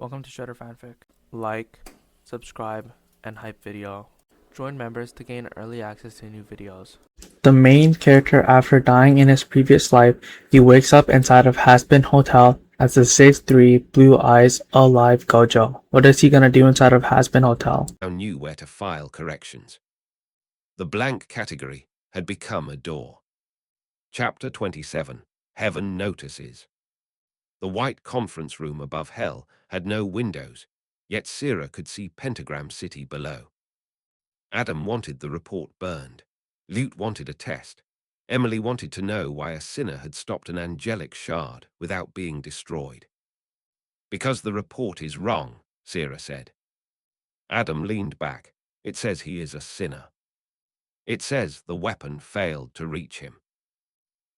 Welcome to Shredder Fanfic. Like, subscribe, and hype video. Join members to gain early access to new videos. The main character, after dying in his previous life, he wakes up inside of Hazbin Hotel as the 6'3", blue eyes, alive Gojo. What is he gonna do inside of Hazbin Hotel? Now knew where to file corrections. The blank category had become a door. Chapter 27, Heaven Notices. The white conference room above Hell had no windows, yet Sira could see Pentagram City below. Adam wanted the report burned. Lute wanted a test. Emily wanted to know why a sinner had stopped an angelic shard without being destroyed. Because the report is wrong, Sira said. Adam leaned back. It says he is a sinner. It says the weapon failed to reach him.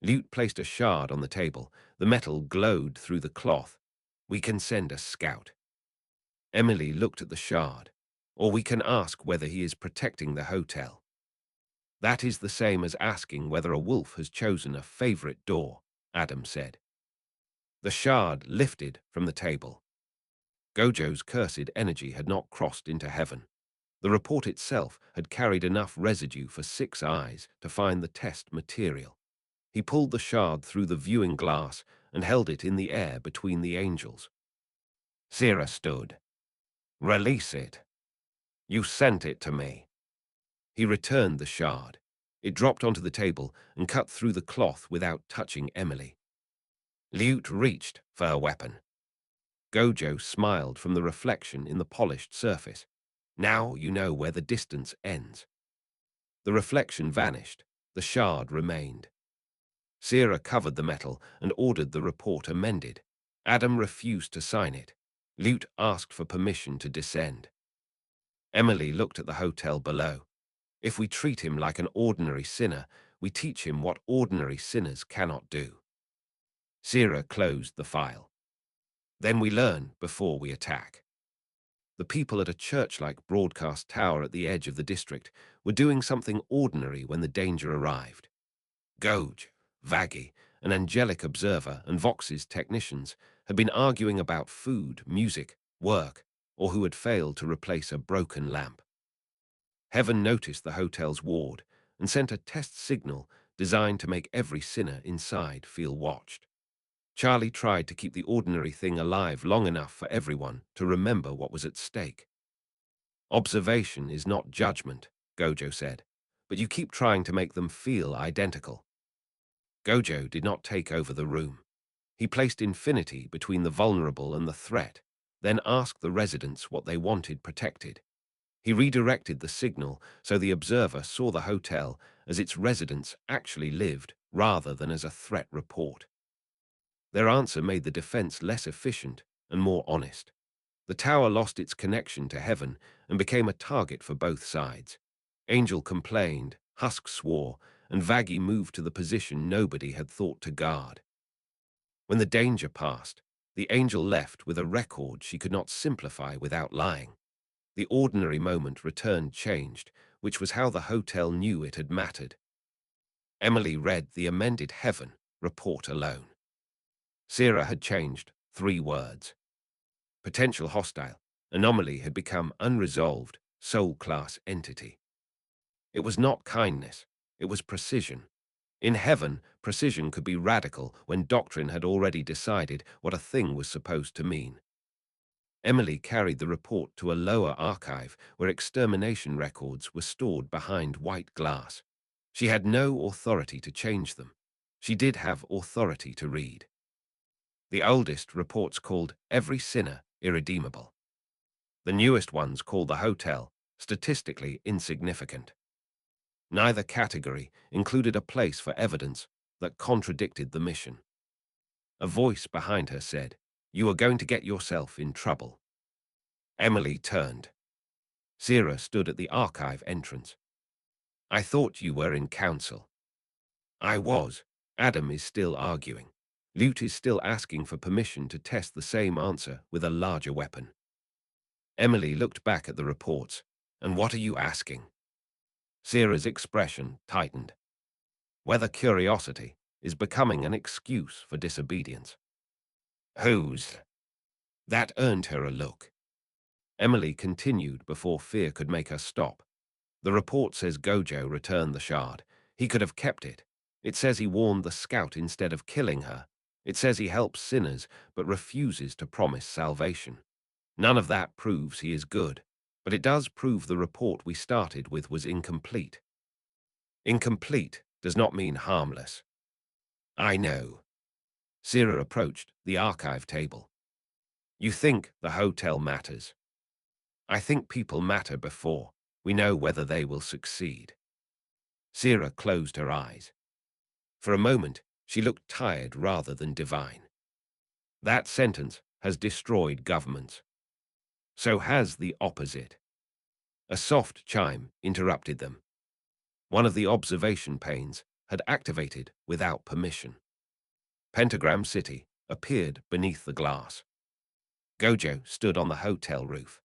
Lute placed a shard on the table. The metal glowed through the cloth. We can send a scout. Emily looked at the shard. Or we can ask whether he is protecting the hotel. That is the same as asking whether a wolf has chosen a favorite door, Adam said. The shard lifted from the table. Gojo's cursed energy had not crossed into heaven. The report itself had carried enough residue for 6 eyes to find the test material. He pulled the shard through the viewing glass and held it in the air between the angels. Sira stood. Release it. You sent it to me. He returned the shard. It dropped onto the table and cut through the cloth without touching Emily. Lute reached for her weapon. Gojo smiled from the reflection in the polished surface. Now you know where the distance ends. The reflection vanished. The shard remained. Sira covered the metal and ordered the report amended. Adam refused to sign it. Lute asked for permission to descend. Emily looked at the hotel below. If we treat him like an ordinary sinner, we teach him what ordinary sinners cannot do. Sira closed the file. Then we learn before we attack. The people at a church-like broadcast tower at the edge of the district were doing something ordinary when the danger arrived. Gojo, Vaggie, an angelic observer, and Vox's technicians had been arguing about food, music, work, or who had failed to replace a broken lamp. Heaven noticed the hotel's ward and sent a test signal designed to make every sinner inside feel watched. Charlie tried to keep the ordinary thing alive long enough for everyone to remember what was at stake. Observation is not judgment, Gojo said, but you keep trying to make them feel identical. Gojo did not take over the room. He placed infinity between the vulnerable and the threat, then asked the residents what they wanted protected. He redirected the signal so the observer saw the hotel as its residents actually lived rather than as a threat report. Their answer made the defense less efficient and more honest. The tower lost its connection to heaven and became a target for both sides. Angel complained, Husk swore, and Vaggie moved to the position nobody had thought to guard. When the danger passed, the angel left with a record she could not simplify without lying. The ordinary moment returned changed, which was how the hotel knew it had mattered. Emily read the amended heaven report alone. Sira had changed 3 words. Potential hostile. Anomaly had become unresolved, soul-class entity. It was not kindness, it was precision. In heaven, precision could be radical when doctrine had already decided what a thing was supposed to mean. Emily carried the report to a lower archive where extermination records were stored behind white glass. She had no authority to change them. She did have authority to read. The oldest reports called every sinner irredeemable. The newest ones called the hotel statistically insignificant. Neither category included a place for evidence that contradicted the mission. A voice behind her said, "You are going to get yourself in trouble." Emily turned. Sira stood at the archive entrance. "I thought you were in council." "I was. Adam is still arguing. Lute is still asking for permission to test the same answer with a larger weapon." Emily looked back at the reports. "And what are you asking?" Sira's expression tightened. Whether curiosity is becoming an excuse for disobedience. "Whose?" That earned her a look. Emily continued before fear could make her stop. The report says Gojo returned the shard. He could have kept it. It says he warned the scout instead of killing her. It says he helps sinners but refuses to promise salvation. None of that proves he is good, but it does prove the report we started with was incomplete. Incomplete does not mean harmless. I know. Sira approached the archive table. You think the hotel matters. I think people matter before we know whether they will succeed. Sira closed her eyes. For a moment, she looked tired rather than divine. That sentence has destroyed governments. So has the opposite. A soft chime interrupted them. One of the observation panes had activated without permission. Pentagram City appeared beneath the glass. Gojo stood on the hotel roof.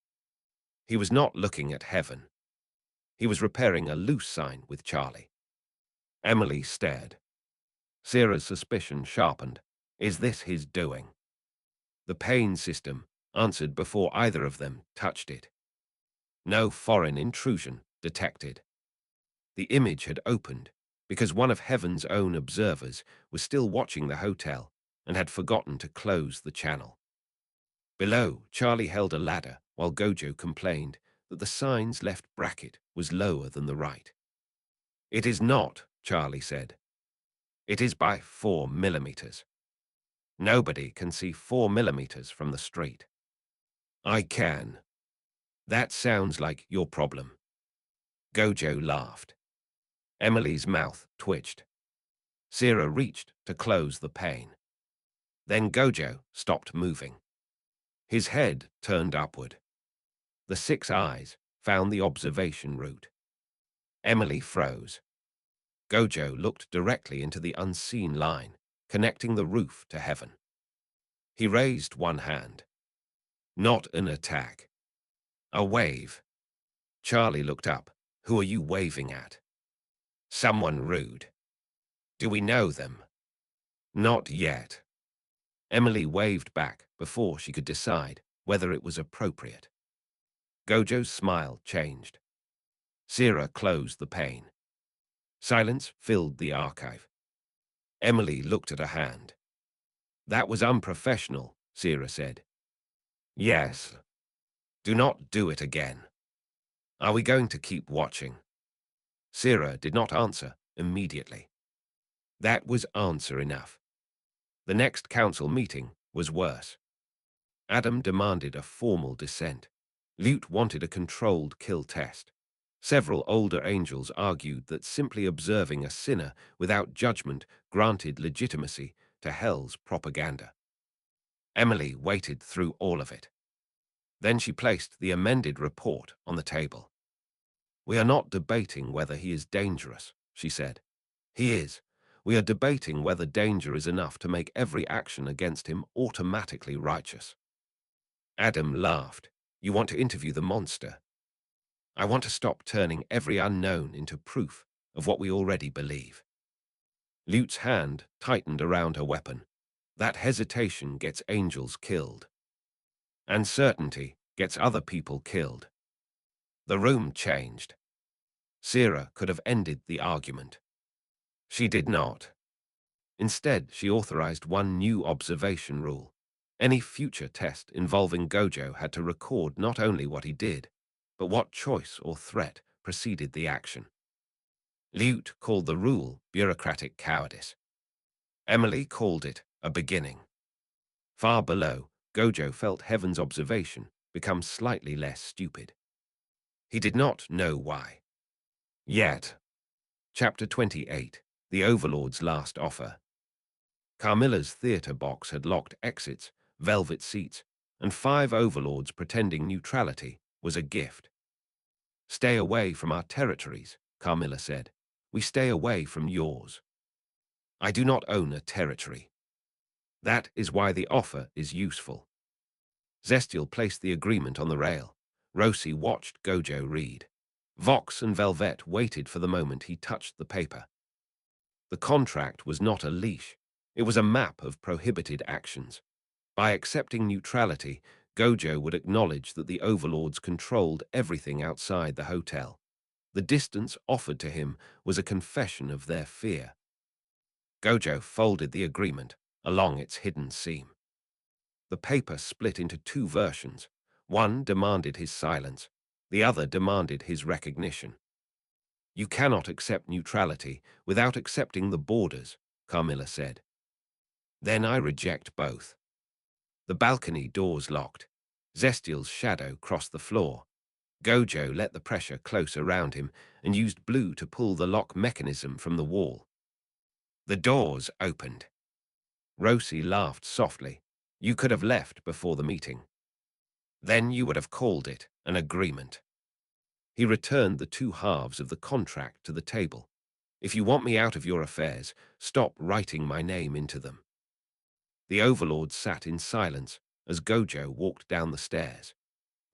He was not looking at heaven. He was repairing a loose sign with Charlie. Emily stared. Sira's suspicion sharpened. Is this his doing? The pane system answered before either of them touched it. No foreign intrusion detected. The image had opened because one of heaven's own observers was still watching the hotel and had forgotten to close the channel. Below, Charlie held a ladder while Gojo complained that the sign's left bracket was lower than the right. It is not, Charlie said. It is by 4 millimeters. Nobody can see 4 millimeters from the street. I can. That sounds like your problem. Gojo laughed. Emily's mouth twitched. Sira reached to close the pane. Then Gojo stopped moving. His head turned upward. The 6 eyes found the observation route. Emily froze. Gojo looked directly into the unseen line, connecting the roof to heaven. He raised one hand. Not an attack. A wave. Charlie looked up. Who are you waving at? Someone rude. Do we know them? Not yet. Emily waved back before she could decide whether it was appropriate. Gojo's smile changed. Sira closed the pane. Silence filled the archive. Emily looked at her hand. That was unprofessional, Sira said. Yes. Do not do it again. Are we going to keep watching? Sira did not answer immediately. That was answer enough. The next council meeting was worse. Adam demanded a formal dissent. Lute wanted a controlled kill test. Several older angels argued that simply observing a sinner without judgment granted legitimacy to hell's propaganda. Emily waited through all of it. Then she placed the amended report on the table. We are not debating whether he is dangerous, she said. He is. We are debating whether danger is enough to make every action against him automatically righteous. Adam laughed. You want to interview the monster? I want to stop turning every unknown into proof of what we already believe. Lute's hand tightened around her weapon. That hesitation gets angels killed. And certainty gets other people killed. The room changed. Sira could have ended the argument. She did not. Instead, she authorized one new observation rule. Any future test involving Gojo had to record not only what he did, but what choice or threat preceded the action. Lute called the rule bureaucratic cowardice. Emily called it a beginning. Far below, Gojo felt Heaven's observation become slightly less stupid. He did not know why. Yet. Chapter 28, The Overlord's Last Offer. Carmilla's theater box had locked exits, velvet seats, and 5 overlords pretending neutrality was a gift. Stay away from our territories, Carmilla said. We stay away from yours. I do not own a territory. That is why the offer is useful. Zestial placed the agreement on the rail. Rosie watched Gojo read. Vox and Velvet waited for the moment he touched the paper. The contract was not a leash. It was a map of prohibited actions. By accepting neutrality, Gojo would acknowledge that the overlords controlled everything outside the hotel. The distance offered to him was a confession of their fear. Gojo folded the agreement along its hidden seam. The paper split into two versions. One demanded his silence, the other demanded his recognition. You cannot accept neutrality without accepting the borders, Carmilla said. Then I reject both. The balcony doors locked. Zestial's shadow crossed the floor. Gojo let the pressure close around him and used blue to pull the lock mechanism from the wall. The doors opened. Rosie laughed softly. You could have left before the meeting. Then you would have called it an agreement. He returned the two halves of the contract to the table. If you want me out of your affairs, stop writing my name into them. The overlord sat in silence as Gojo walked down the stairs.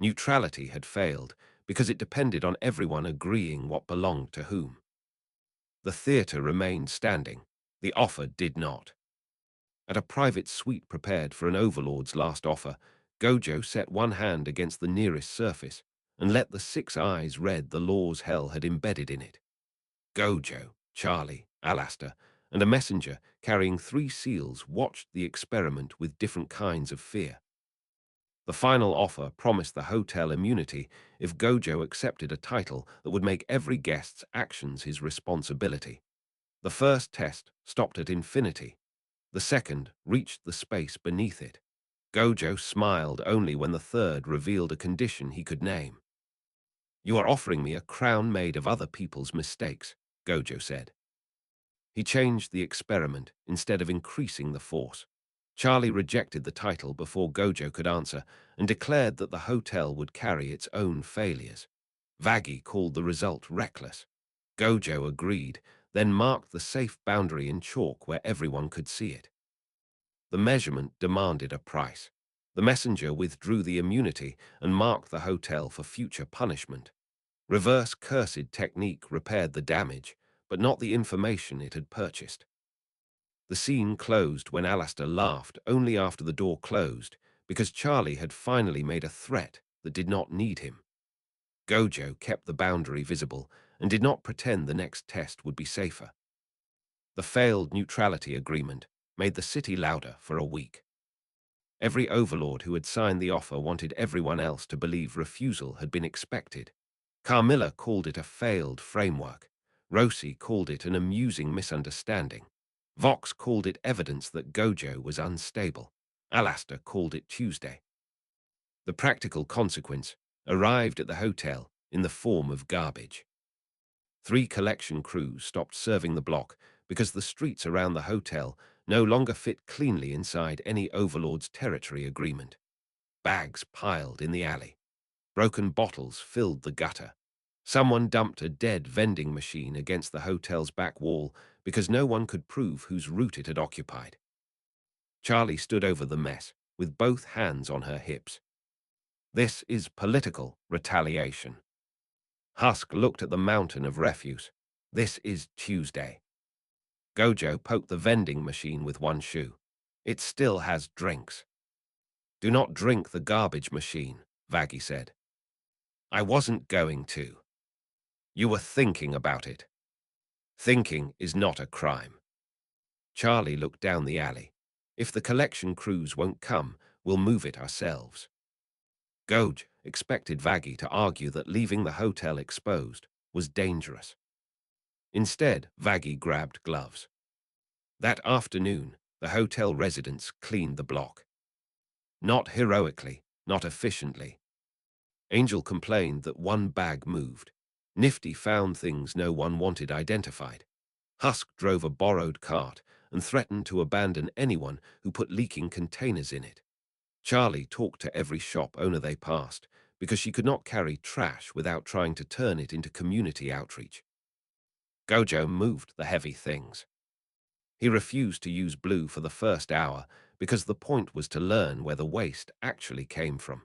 Neutrality had failed because it depended on everyone agreeing what belonged to whom. The theater remained standing. The offer did not. At a private suite prepared for an overlord's last offer, Gojo set one hand against the nearest surface and let the 6 eyes read the laws hell had embedded in it. Gojo, Charlie, Alastair, and a messenger carrying 3 seals watched the experiment with different kinds of fear. The final offer promised the hotel immunity if Gojo accepted a title that would make every guest's actions his responsibility. The first test stopped at infinity. The second reached the space beneath it. Gojo smiled only when the third revealed a condition he could name. You are offering me a crown made of other people's mistakes, Gojo said. He changed the experiment instead of increasing the force. Charlie rejected the title before Gojo could answer and declared that the hotel would carry its own failures. Vaggie called the result reckless. Gojo agreed, then marked the safe boundary in chalk where everyone could see it. The measurement demanded a price. The messenger withdrew the immunity and marked the hotel for future punishment. Reverse cursed technique repaired the damage, but not the information it had purchased. The scene closed when Alastair laughed only after the door closed, because Charlie had finally made a threat that did not need him. Gojo kept the boundary visible and did not pretend the next test would be safer. The failed neutrality agreement made the city louder for a week. Every overlord who had signed the offer wanted everyone else to believe refusal had been expected. Carmilla called it a failed framework. Rosie called it an amusing misunderstanding. Vox called it evidence that Gojo was unstable. Alastair called it Tuesday. The practical consequence arrived at the hotel in the form of garbage. 3 collection crews stopped serving the block because the streets around the hotel no longer fit cleanly inside any overlord's territory agreement. Bags piled in the alley. Broken bottles filled the gutter. Someone dumped a dead vending machine against the hotel's back wall because no one could prove whose route it had occupied. Charlie stood over the mess, with both hands on her hips. This is political retaliation. Husk looked at the mountain of refuse. This is Tuesday. Gojo poked the vending machine with one shoe. It still has drinks. Do not drink the garbage machine, Vaggie said. I wasn't going to. You were thinking about it. Thinking is not a crime. Charlie looked down the alley. If the collection crews won't come, we'll move it ourselves. Goj expected Vaggie to argue that leaving the hotel exposed was dangerous. Instead, Vaggie grabbed gloves. That afternoon, the hotel residents cleaned the block. Not heroically, not efficiently. Angel complained that one bag moved. Nifty found things no one wanted identified. Husk drove a borrowed cart and threatened to abandon anyone who put leaking containers in it. Charlie talked to every shop owner they passed because she could not carry trash without trying to turn it into community outreach. Gojo moved the heavy things. He refused to use blue for the first hour because the point was to learn where the waste actually came from.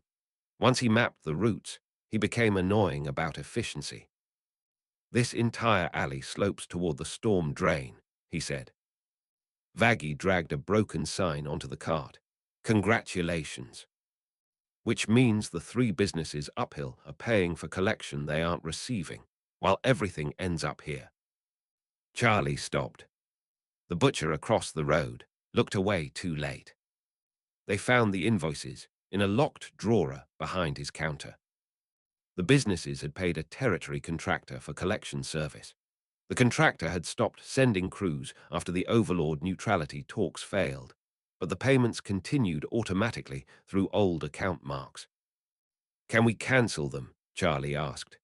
Once he mapped the routes, he became annoying about efficiency. This entire alley slopes toward the storm drain, he said. Vaggie dragged a broken sign onto the cart. Congratulations. Which means the three businesses uphill are paying for collection they aren't receiving, while everything ends up here. Charlie stopped. The butcher across the road looked away too late. They found the invoices in a locked drawer behind his counter. The businesses had paid a territory contractor for collection service. The contractor had stopped sending crews after the Overlord neutrality talks failed, but the payments continued automatically through old account marks. Can we cancel them? Charlie asked.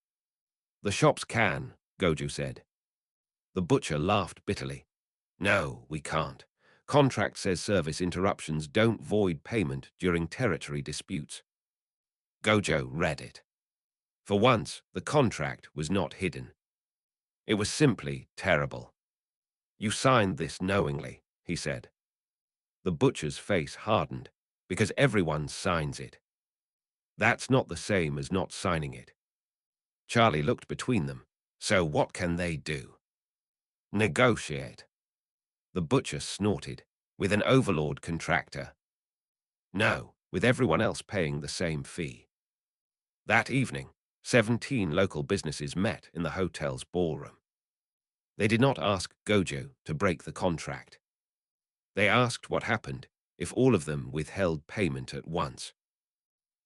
The shops can, Gojo said. The butcher laughed bitterly. No, we can't. Contract says service interruptions don't void payment during territory disputes. Gojo read it. For once, the contract was not hidden. It was simply terrible. You signed this knowingly, he said. The butcher's face hardened, because everyone signs it. That's not the same as not signing it. Charlie looked between them. So what can they do? Negotiate. The butcher snorted. With an overlord contractor? No, with everyone else paying the same fee. That evening, 17 local businesses met in the hotel's ballroom. They did not ask Gojo to break the contract. They asked what happened if all of them withheld payment at once.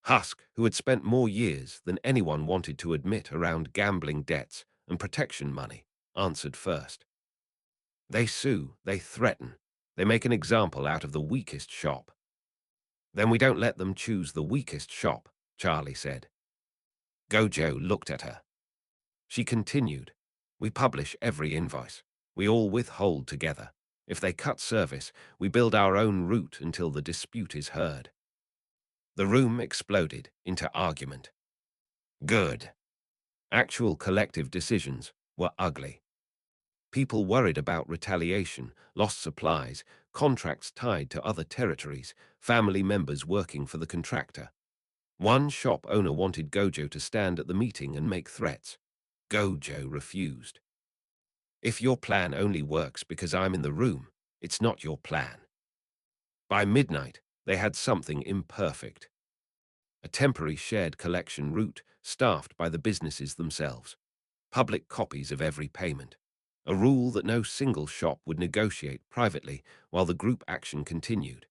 Husk, who had spent more years than anyone wanted to admit around gambling debts and protection money, answered first. They sue, they threaten, they make an example out of the weakest shop. Then we don't let them choose the weakest shop, Charlie said. Gojo looked at her. She continued, we publish every invoice. We all withhold together. If they cut service, we build our own route until the dispute is heard. The room exploded into argument. Good. Actual collective decisions were ugly. People worried about retaliation, lost supplies, contracts tied to other territories, family members working for the contractor. One shop owner wanted Gojo to stand at the meeting and make threats. Gojo refused. If your plan only works because I'm in the room, it's not your plan. By midnight, they had something imperfect. A temporary shared collection route staffed by the businesses themselves. Public copies of every payment. A rule that no single shop would negotiate privately while the group action continued.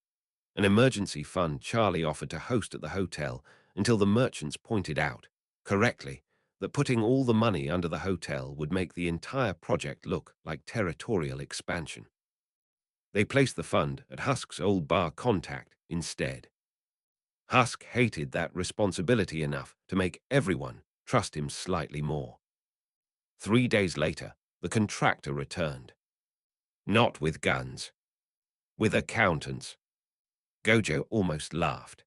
An emergency fund Charlie offered to host at the hotel until the merchants pointed out, correctly, that putting all the money under the hotel would make the entire project look like territorial expansion. They placed the fund at Husk's old bar contact instead. Husk hated that responsibility enough to make everyone trust him slightly more. 3 days later, the contractor returned. Not with guns. With accountants. Gojo almost laughed.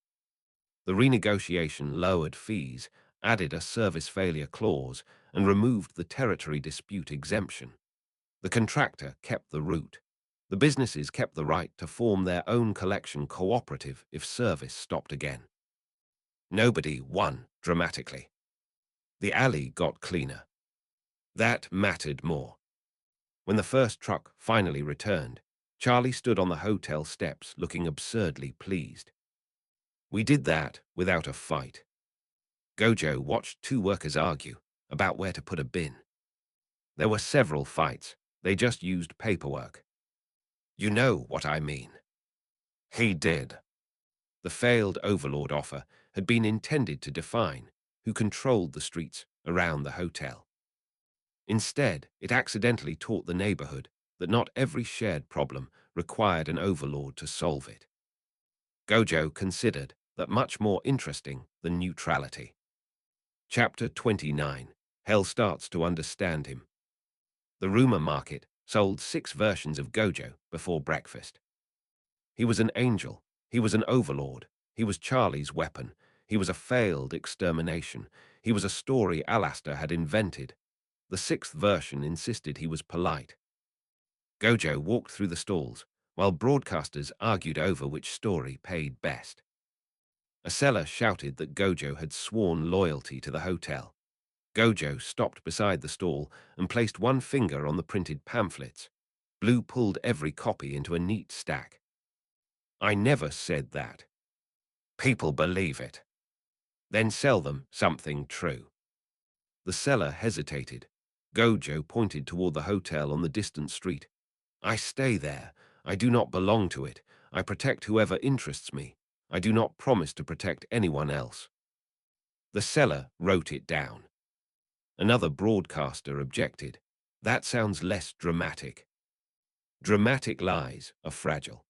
The renegotiation lowered fees, added a service failure clause, and removed the territory dispute exemption. The contractor kept the route. The businesses kept the right to form their own collection cooperative if service stopped again. Nobody won dramatically. The alley got cleaner. That mattered more. When the first truck finally returned, Charlie stood on the hotel steps looking absurdly pleased. We did that without a fight. Gojo watched two workers argue about where to put a bin. There were several fights. They just used paperwork. You know what I mean. He did. The failed Overlord offer had been intended to define who controlled the streets around the hotel. Instead, it accidentally taught the neighborhood that not every shared problem required an overlord to solve it. Gojo considered that much more interesting than neutrality. Chapter 29. Hell starts to understand him. The rumor market sold 6 versions of Gojo before breakfast. He was an angel. He was an overlord. He was Charlie's weapon. He was a failed extermination. He was a story Alastair had invented. The 6th version insisted he was polite. Gojo walked through the stalls, while broadcasters argued over which story paid best. A seller shouted that Gojo had sworn loyalty to the hotel. Gojo stopped beside the stall and placed one finger on the printed pamphlets. Blue pulled every copy into a neat stack. I never said that. People believe it. Then sell them something true. The seller hesitated. Gojo pointed toward the hotel on the distant street. I stay there. I do not belong to it. I protect whoever interests me. I do not promise to protect anyone else. The seller wrote it down. Another broadcaster objected. That sounds less dramatic. Dramatic lies are fragile.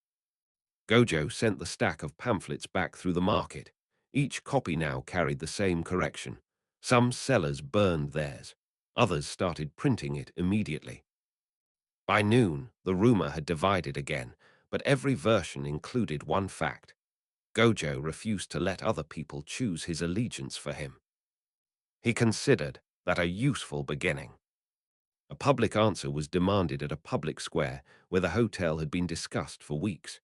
Gojo sent the stack of pamphlets back through the market. Each copy now carried the same correction. Some sellers burned theirs. Others started printing it immediately. By noon, the rumor had divided again, but every version included one fact. Gojo refused to let other people choose his allegiance for him. He considered that a useful beginning. A public answer was demanded at a public square where the hotel had been discussed for weeks.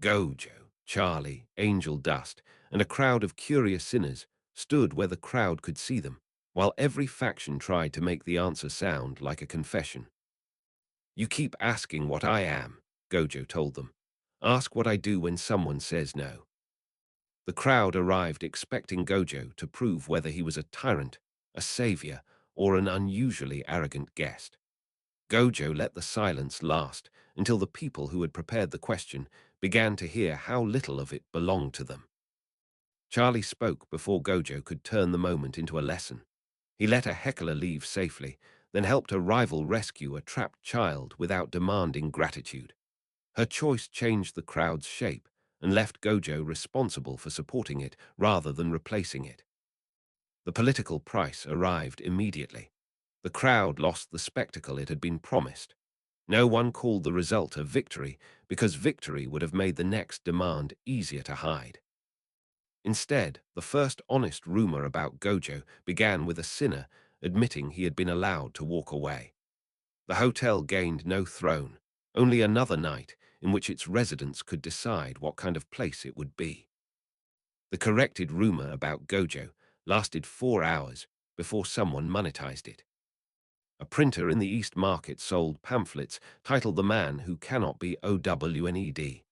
Gojo, Charlie, Angel Dust, and a crowd of curious sinners stood where the crowd could see them, while every faction tried to make the answer sound like a confession. You keep asking what I am, Gojo told them. Ask what I do when someone says no. The crowd arrived expecting Gojo to prove whether he was a tyrant, a savior, or an unusually arrogant guest. Gojo let the silence last until the people who had prepared the question began to hear how little of it belonged to them. Charlie spoke before Gojo could turn the moment into a lesson. He let a heckler leave safely, then helped a rival rescue a trapped child without demanding gratitude. Her choice changed the crowd's shape and left Gojo responsible for supporting it rather than replacing it. The political price arrived immediately. The crowd lost the spectacle it had been promised. No one called the result a victory because victory would have made the next demand easier to hide. Instead, the first honest rumor about Gojo began with a sinner admitting he had been allowed to walk away. The hotel gained no throne, only another night in which its residents could decide what kind of place it would be. The corrected rumor about Gojo lasted 4 hours before someone monetized it. A printer in the East Market sold pamphlets titled The Man Who Cannot Be OWNED.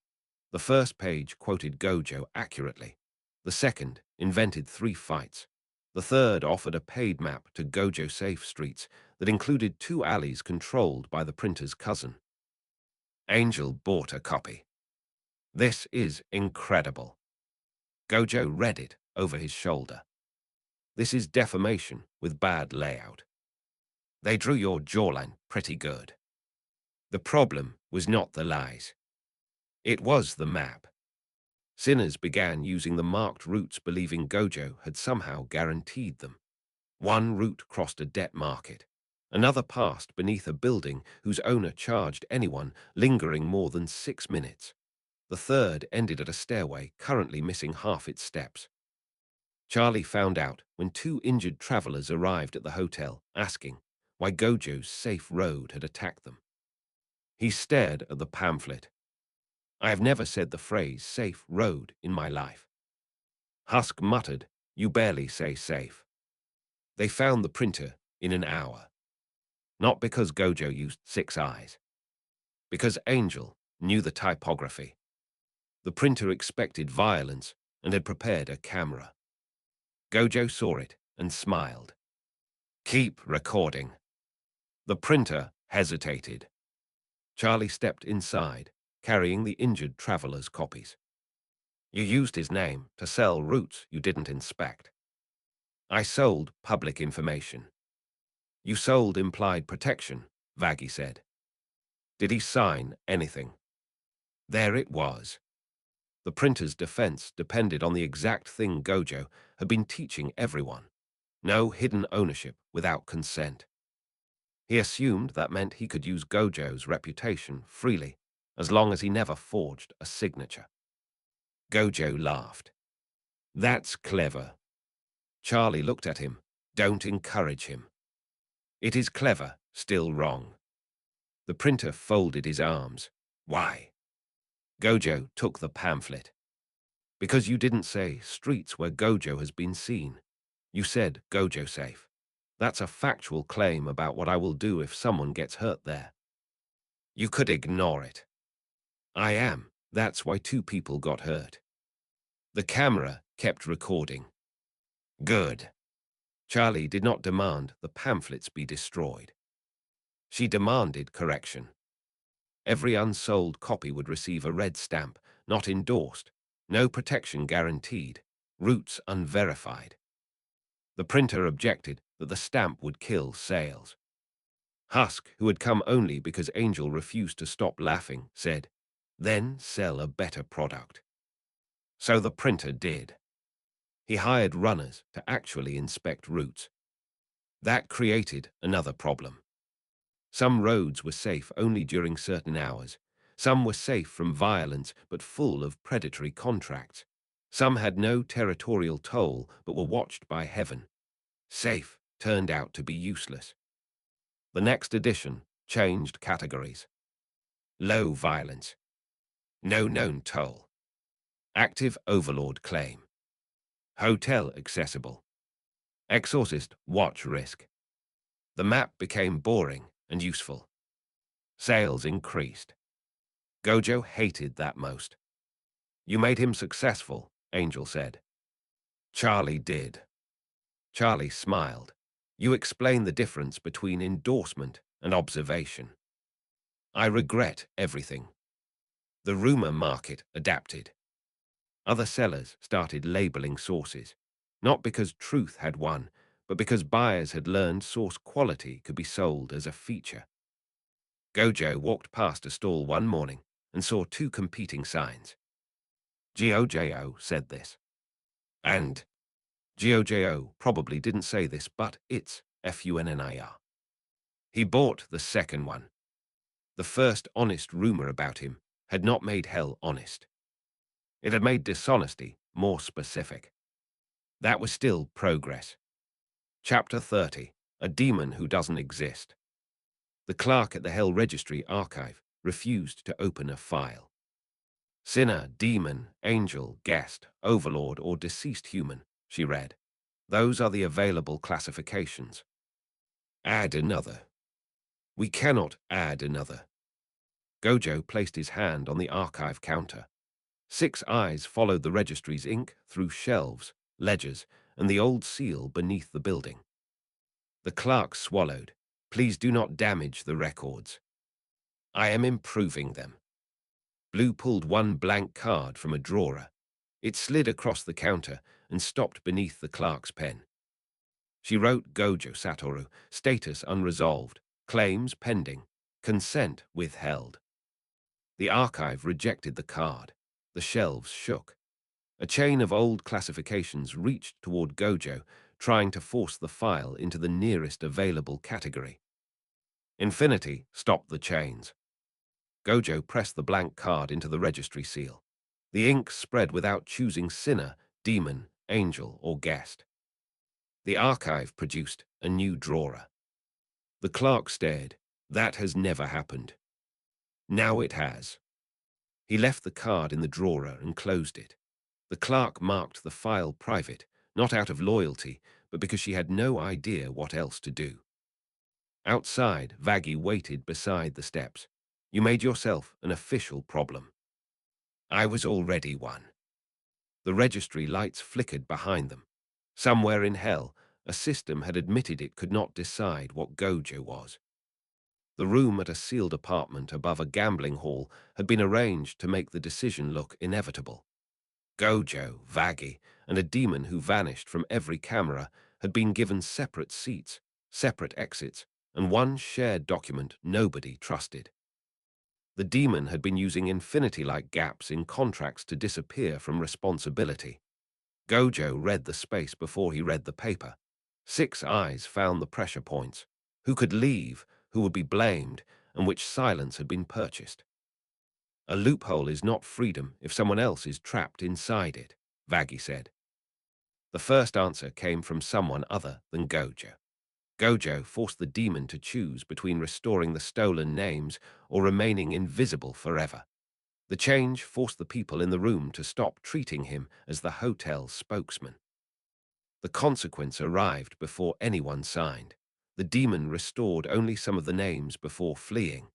The first page quoted Gojo accurately. The second invented 3 fights. The third offered a paid map to Gojo safe streets that included 2 alleys controlled by the printer's cousin. Angel bought a copy. This is incredible. Gojo read it over his shoulder. This is defamation with bad layout. They drew your jawline pretty good. The problem was not the lies. It was the map. Sinners began using the marked routes believing Gojo had somehow guaranteed them. One route crossed a debt market. Another passed beneath a building whose owner charged anyone lingering more than 6 minutes. The third ended at a stairway currently missing half its steps. Charlie found out when 2 injured travelers arrived at the hotel, asking why Gojo's safe road had attacked them. He stared at the pamphlet. I have never said the phrase safe road in my life. Husk muttered, you barely say safe. They found the printer in an hour. Not because Gojo used 6 eyes. Because Angel knew the typography. The printer expected violence and had prepared a camera. Gojo saw it and smiled. Keep recording. The printer hesitated. Charlie stepped inside, carrying the injured traveler's copies. You used his name to sell routes you didn't inspect. I sold public information. You sold implied protection, Vaggie said. Did he sign anything? There it was. The printer's defense depended on the exact thing Gojo had been teaching everyone. No hidden ownership without consent. He assumed that meant he could use Gojo's reputation freely, as long as he never forged a signature. Gojo laughed. That's clever. Charlie looked at him. Don't encourage him. It is clever, still wrong. The printer folded his arms. Why? Gojo took the pamphlet. Because you didn't say streets where Gojo has been seen. You said Gojo safe. That's a factual claim about what I will do if someone gets hurt there. You could ignore it. I am That's why 2 people got hurt. The camera kept recording. Good. Charlie did not demand the pamphlets be destroyed. She demanded correction. Every unsold copy would receive a red stamp, not endorsed, no protection guaranteed, roots unverified. The printer objected that the stamp would kill sales. Husk, who had come only because Angel refused to stop laughing, said, "Then sell a better product." So the printer did. He hired runners to actually inspect routes. That created another problem. Some roads were safe only during certain hours. Some were safe from violence but full of predatory contracts. Some had no territorial toll but were watched by heaven. Safe turned out to be useless. The next edition changed categories. Low violence. No known toll. Active overlord claim. Hotel accessible. Exorcist watch risk. The map became boring and useful. Sales increased. Gojo hated that most. You made him successful, Angel said. Charlie did. Charlie smiled. You explain the difference between endorsement and observation. I regret everything. The rumor market adapted. Other sellers started labeling sources, not because truth had won, but because buyers had learned source quality could be sold as a feature. Gojo walked past a stall one morning and saw 2 competing signs. Gojo said this. And Gojo probably didn't say this, but it's FUNNIR. He bought the second one. The first honest rumor about him had not made hell honest. It had made dishonesty more specific. That was still progress. Chapter 30, A Demon Who Doesn't Exist. The clerk at the Hell Registry archive refused to open a file. Sinner, demon, angel, guest, overlord, or deceased human, she read. Those are the available classifications. Add another. We cannot add another. Gojo placed his hand on the archive counter. 6 eyes followed the registry's ink through shelves, ledgers, and the old seal beneath the building. The clerk swallowed. Please do not damage the records. I am improving them. Blue pulled one blank card from a drawer. It slid across the counter and stopped beneath the clerk's pen. She wrote Gojo Satoru, status unresolved, claims pending, consent withheld. The archive rejected the card. The shelves shook. A chain of old classifications reached toward Gojo, trying to force the file into the nearest available category. Infinity stopped the chains. Gojo pressed the blank card into the registry seal. The ink spread without choosing sinner, demon, angel, or guest. The archive produced a new drawer. The clerk stared. That has never happened. Now it has. He left the card in the drawer and closed it. The clerk marked the file private, not out of loyalty, but because she had no idea what else to do. Outside, Vaggie waited beside the steps. You made yourself an official problem. I was already one. The registry lights flickered behind them. Somewhere in hell, a system had admitted it could not decide what Gojo was. The room at a sealed apartment above a gambling hall had been arranged to make the decision look inevitable. Gojo, Vaggie, and a demon who vanished from every camera had been given separate seats, separate exits, and one shared document nobody trusted. The demon had been using infinity-like gaps in contracts to disappear from responsibility. Gojo read the space before he read the paper. 6 eyes found the pressure points. Who could leave, who would be blamed, and which silence had been purchased. A loophole is not freedom if someone else is trapped inside it, Vaggie said. The first answer came from someone other than Gojo. Gojo forced the demon to choose between restoring the stolen names or remaining invisible forever. The change forced the people in the room to stop treating him as the hotel's spokesman. The consequence arrived before anyone signed. The demon restored only some of the names before fleeing.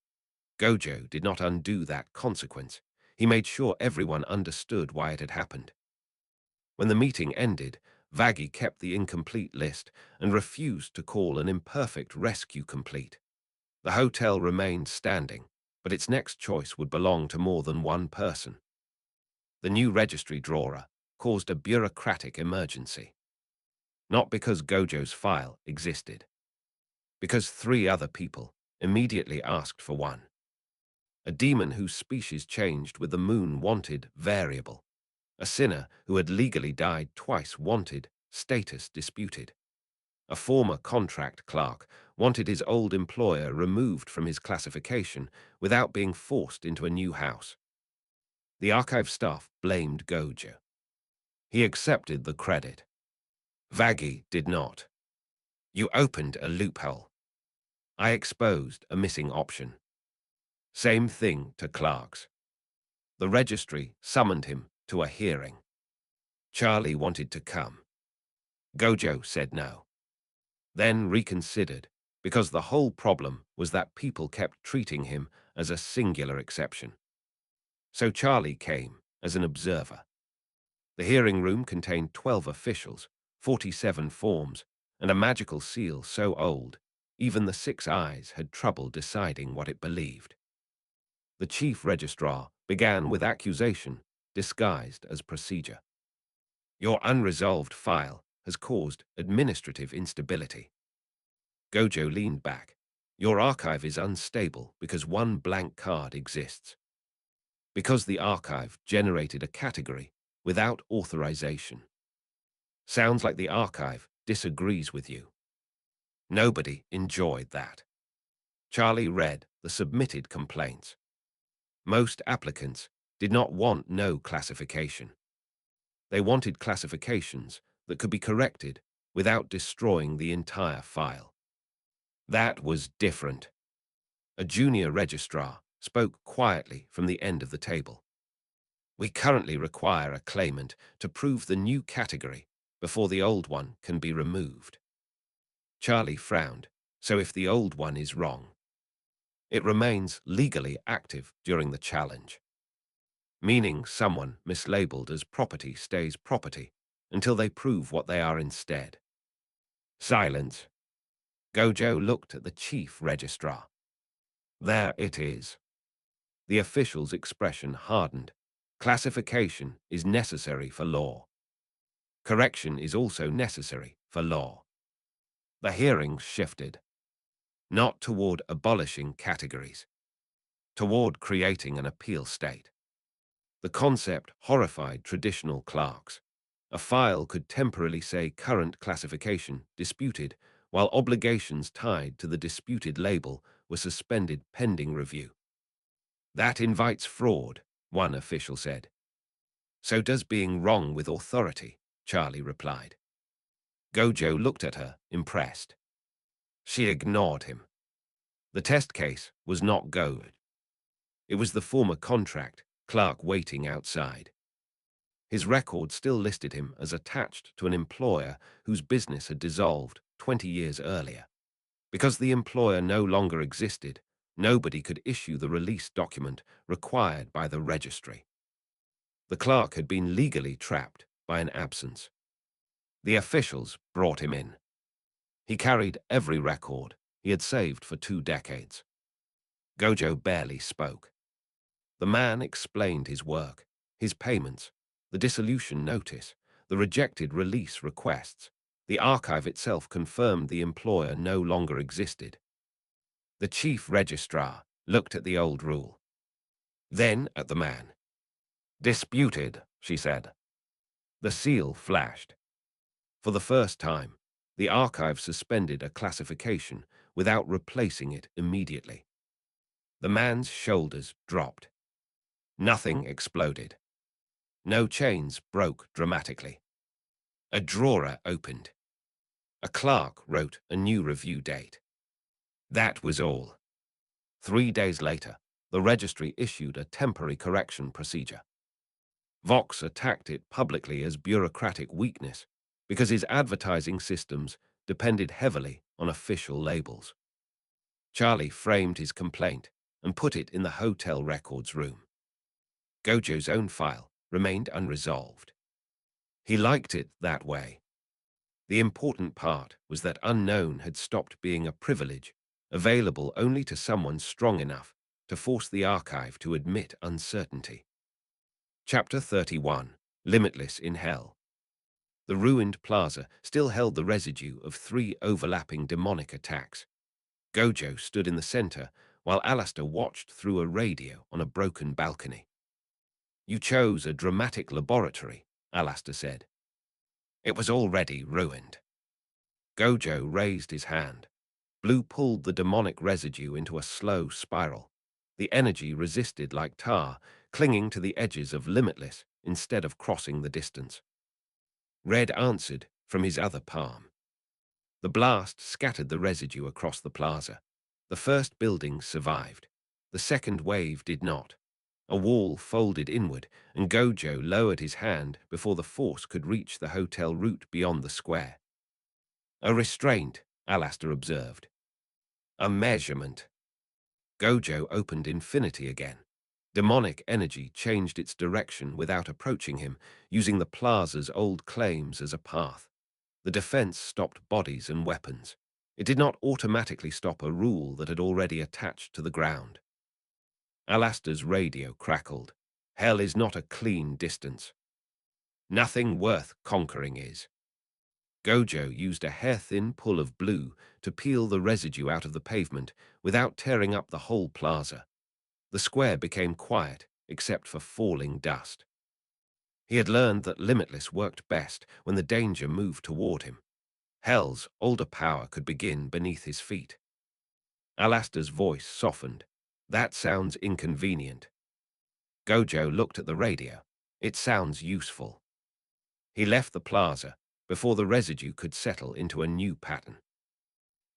Gojo did not undo that consequence. He made sure everyone understood why it had happened. When the meeting ended, Vaggie kept the incomplete list and refused to call an imperfect rescue complete. The hotel remained standing, but its next choice would belong to more than one person. The new registry drawer caused a bureaucratic emergency. Not because Gojo's file existed, because 3 other people immediately asked for one. A demon whose species changed with the moon wanted variable. A sinner who had legally died twice wanted status disputed. A former contract clerk wanted his old employer removed from his classification without being forced into a new house. The archive staff blamed Gojo. He accepted the credit. Vaggie did not. You opened a loophole. I exposed a missing option. Same thing to clerks. The registry summoned him to a hearing. Charlie wanted to come. Gojo said no. Then reconsidered, because the whole problem was that people kept treating him as a singular exception. So Charlie came as an observer. The hearing room contained 12 officials, 47 forms, and a magical seal so old, even the 6 eyes had trouble deciding what it believed. The chief registrar began with accusation, disguised as procedure. Your unresolved file has caused administrative instability. Gojo leaned back. Your archive is unstable because one blank card exists. Because the archive generated a category without authorization. Sounds like the archive disagrees with you. Nobody enjoyed that. Charlie read the submitted complaints. Most applicants did not want no classification. They wanted classifications that could be corrected without destroying the entire file. That was different. A junior registrar spoke quietly from the end of the table. We currently require a claimant to prove the new category before the old one can be removed. Charlie frowned. So if the old one is wrong, it remains legally active during the challenge. Meaning someone mislabeled as property stays property until they prove what they are instead. Silence. Gojo looked at the chief registrar. There it is. The official's expression hardened. Classification is necessary for law. Correction is also necessary for law. The hearings shifted. Not toward abolishing categories. Toward creating an appeal state. The concept horrified traditional clerks. A file could temporarily say current classification disputed, while obligations tied to the disputed label were suspended pending review. That invites fraud, one official said. So does being wrong with authority, Charlie replied. Gojo looked at her, impressed. She ignored him. The test case was not good. It was the former contract clerk waiting outside. His record still listed him as attached to an employer whose business had dissolved 20 years earlier. Because the employer no longer existed, nobody could issue the release document required by the registry. The clerk had been legally trapped by an absence. The officials brought him in. He carried every record he had saved for 2 decades. Gojo barely spoke. The man explained his work, his payments, the dissolution notice, the rejected release requests. The archive itself confirmed the employer no longer existed. The chief registrar looked at the old rule, then at the man. Disputed, she said. The seal flashed. For the first time, the archive suspended a classification without replacing it immediately. The man's shoulders dropped. Nothing exploded. No chains broke dramatically. A drawer opened. A clerk wrote a new review date. That was all. 3 days later, the registry issued a temporary correction procedure. Vox attacked it publicly as bureaucratic weakness because his advertising systems depended heavily on official labels. Charlie framed his complaint and put it in the hotel records room. Gojo's own file remained unresolved. He liked it that way. The important part was that unknown had stopped being a privilege, available only to someone strong enough to force the archive to admit uncertainty. Chapter 31. Limitless in Hell. The ruined plaza still held the residue of 3 overlapping demonic attacks. Gojo stood in the center, while Alistair watched through a radio on a broken balcony. "You chose a dramatic laboratory," Alistair said. "It was already ruined." Gojo raised his hand. Blue pulled the demonic residue into a slow spiral. The energy resisted like tar, clinging to the edges of Limitless instead of crossing the distance. Red answered from his other palm. The blast scattered the residue across the plaza. The first building survived. The second wave did not. A wall folded inward, and Gojo lowered his hand before the force could reach the hotel route beyond the square. "A restraint," Alistair observed. "A measurement." Gojo opened Infinity again. Demonic energy changed its direction without approaching him, using the plaza's old claims as a path. The defense stopped bodies and weapons. It did not automatically stop a rule that had already attached to the ground. Alastair's radio crackled. "Hell is not a clean distance. Nothing worth conquering is." Gojo used a hair-thin pull of blue to peel the residue out of the pavement without tearing up the whole plaza. The square became quiet, except for falling dust. He had learned that Limitless worked best when the danger moved toward him. Hell's older power could begin beneath his feet. Alastair's voice softened. "That sounds inconvenient." Gojo looked at the radio. "It sounds useful." He left the plaza before the residue could settle into a new pattern.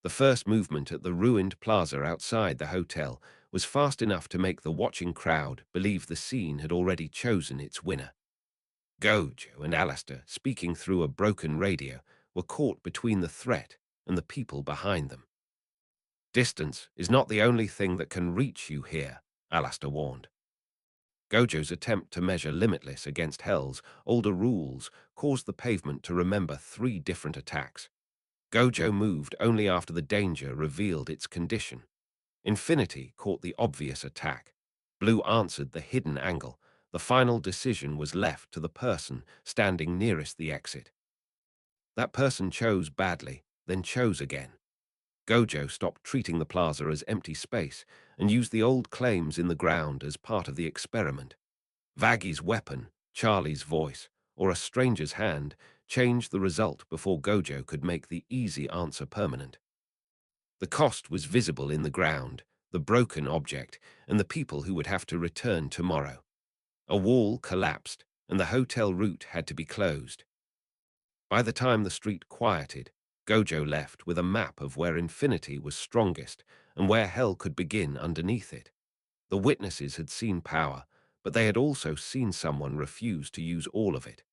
The first movement at the ruined plaza outside the hotel was fast enough to make the watching crowd believe the scene had already chosen its winner. Gojo and Alistair, speaking through a broken radio, were caught between the threat and the people behind them. "Distance is not the only thing that can reach you here," Alistair warned. Gojo's attempt to measure Limitless against Hell's older rules caused the pavement to remember 3 different attacks. Gojo moved only after the danger revealed its condition. Infinity caught the obvious attack. Blue answered the hidden angle. The final decision was left to the person standing nearest the exit. That person chose badly, then chose again. Gojo stopped treating the plaza as empty space and used the old claims in the ground as part of the experiment. Vaggy's weapon, Charlie's voice, or a stranger's hand changed the result before Gojo could make the easy answer permanent. The cost was visible in the ground, the broken object, and the people who would have to return tomorrow. A wall collapsed, and the hotel route had to be closed. By the time the street quieted, Gojo left with a map of where Infinity was strongest and where Hell could begin underneath it. The witnesses had seen power, but they had also seen someone refuse to use all of it.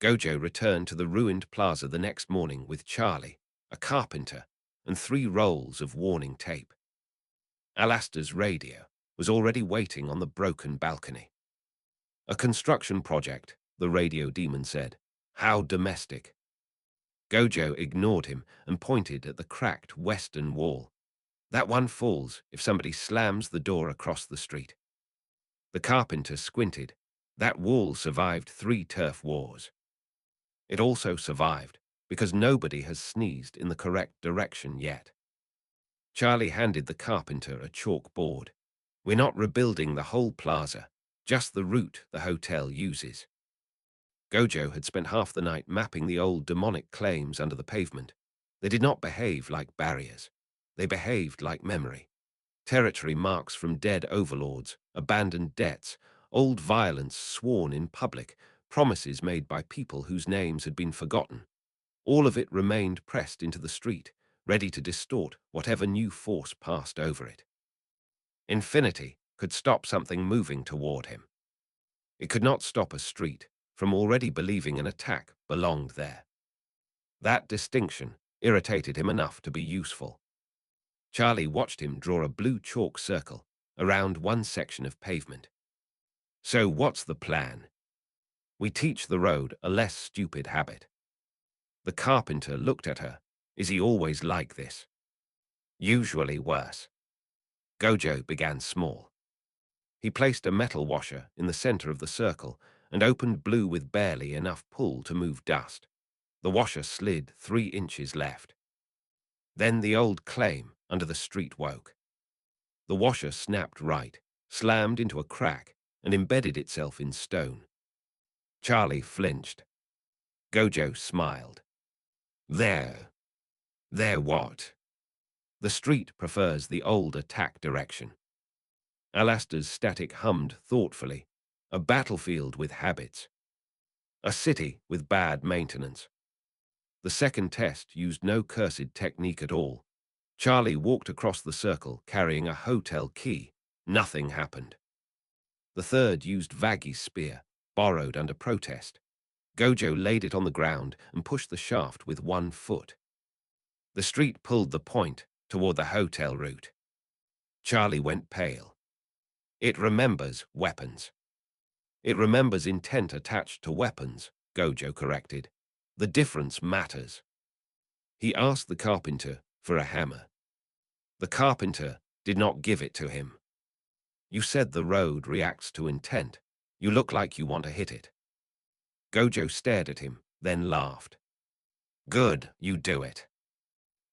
Gojo returned to the ruined plaza the next morning with Charlie, a carpenter, and 3 rolls of warning tape. Alastair's radio was already waiting on the broken balcony. "A construction project," the radio demon said. "How domestic." Gojo ignored him and pointed at the cracked western wall. "That one falls if somebody slams the door across the street." The carpenter squinted. "That wall survived 3 turf wars." It also survived because nobody has sneezed in the correct direction yet. Charlie handed the carpenter a chalkboard. "We're not rebuilding the whole plaza, just the route the hotel uses." Gojo had spent half the night mapping the old demonic claims under the pavement. They did not behave like barriers. They behaved like memory. Territory marks from dead overlords, abandoned debts, old violence sworn in public, promises made by people whose names had been forgotten. All of it remained pressed into the street, ready to distort whatever new force passed over it. Infinity could stop something moving toward him. It could not stop a street from already believing an attack belonged there. That distinction irritated him enough to be useful. Charlie watched him draw a blue chalk circle around one section of pavement. So what's the plan? We teach the road a less stupid habit. The carpenter looked at her. Is he always like this? Usually worse. Gojo began small. He placed a metal washer in the center of the circle and opened blue with barely enough pull to move dust. The washer slid 3 inches left. Then the old claim under the street woke. The washer snapped right, slammed into a crack, and embedded itself in stone. Charlie flinched. Gojo smiled. There. There what? The street prefers the old attack direction. Alastair's static hummed thoughtfully. A battlefield with habits. A city with bad maintenance. The second test used no cursed technique at all. Charlie walked across the circle carrying a hotel key. Nothing happened. The third used Vaggy's spear, borrowed under protest. Gojo laid it on the ground and pushed the shaft with 1 foot. The street pulled the point toward the hotel route. Charlie went pale. It remembers weapons. It remembers intent attached to weapons, Gojo corrected. The difference matters. He asked the carpenter for a hammer. The carpenter did not give it to him. You said the road reacts to intent. You look like you want to hit it. Gojo stared at him, then laughed. Good, you do it.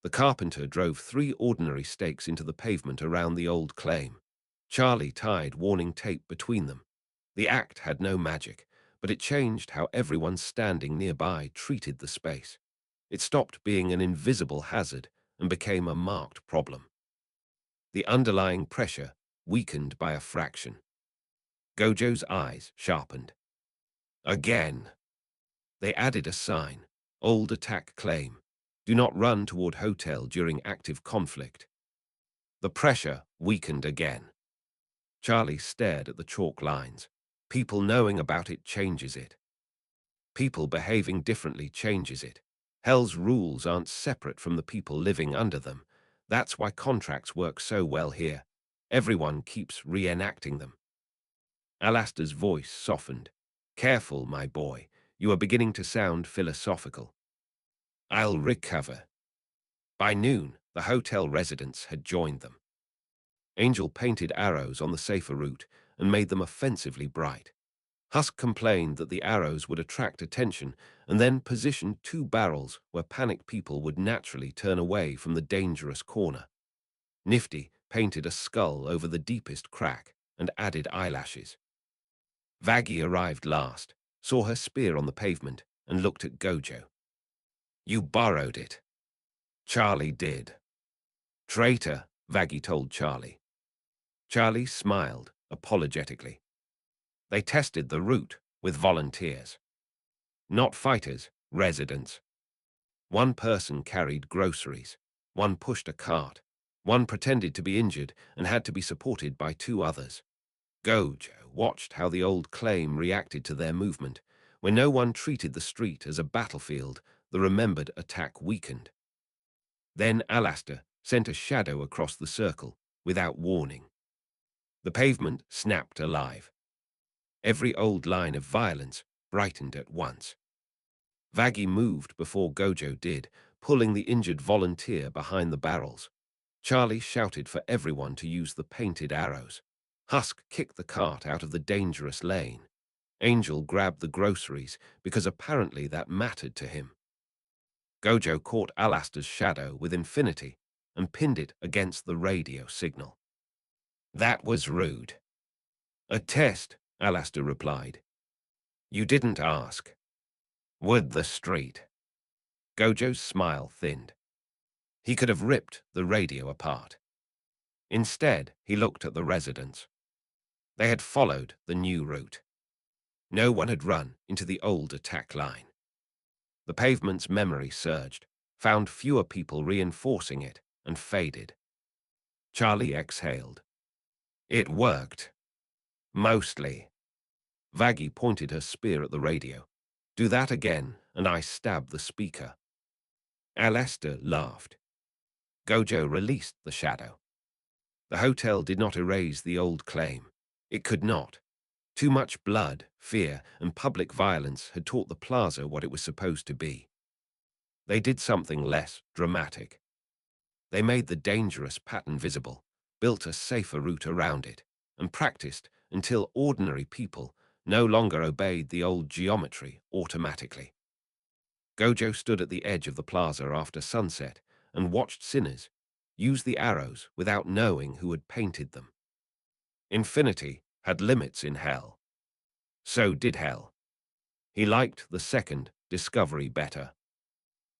The carpenter drove 3 ordinary stakes into the pavement around the old claim. Charlie tied warning tape between them. The act had no magic, but it changed how everyone standing nearby treated the space. It stopped being an invisible hazard and became a marked problem. The underlying pressure weakened by a fraction. Gojo's eyes sharpened. Again. They added a sign. Old attack claim. Do not run toward hotel during active conflict. The pressure weakened again. Charlie stared at the chalk lines. People knowing about it changes it. People behaving differently changes it. Hell's rules aren't separate from the people living under them. That's why contracts work so well here. Everyone keeps reenacting them. Alastair's voice softened. Careful, my boy. You are beginning to sound philosophical. I'll recover. By noon, the hotel residents had joined them. Angel painted arrows on the safer route and made them offensively bright. Husk complained that the arrows would attract attention and then positioned 2 barrels where panicked people would naturally turn away from the dangerous corner. Nifty painted a skull over the deepest crack and added eyelashes. Vaggy arrived last, saw her spear on the pavement, and looked at Gojo. You borrowed it. Charlie did. Traitor, Vaggy told Charlie. Charlie smiled apologetically. They tested the route with volunteers. Not fighters, residents. 1 person carried groceries. 1 pushed a cart. 1 pretended to be injured and had to be supported by 2 others. Gojo watched how the old claim reacted to their movement. When no one treated the street as a battlefield, the remembered attack weakened. Then Alastair sent a shadow across the circle, without warning. The pavement snapped alive. Every old line of violence brightened at once. Vaggy moved before Gojo did, pulling the injured volunteer behind the barrels. Charlie shouted for everyone to use the painted arrows. Husk kicked the cart out of the dangerous lane. Angel grabbed the groceries because apparently that mattered to him. Gojo caught Alastair's shadow with infinity and pinned it against the radio signal. That was rude. A test, Alastair replied. You didn't ask. Would the street? Gojo's smile thinned. He could have ripped the radio apart. Instead, he looked at the residents. They had followed the new route. No one had run into the old attack line. The pavement's memory surged, found fewer people reinforcing it, and faded. Charlie exhaled. It worked. Mostly. Vaggy pointed her spear at the radio. Do that again, and I stab the speaker. Alastair laughed. Gojo released the shadow. The hotel did not erase the old claim. It could not. Too much blood, fear, and public violence had taught the plaza what it was supposed to be. They did something less dramatic. They made the dangerous pattern visible, built a safer route around it, and practiced until ordinary people no longer obeyed the old geometry automatically. Gojo stood at the edge of the plaza after sunset and watched sinners use the arrows without knowing who had painted them. Infinity had limits in hell. So did hell. He liked the second discovery better.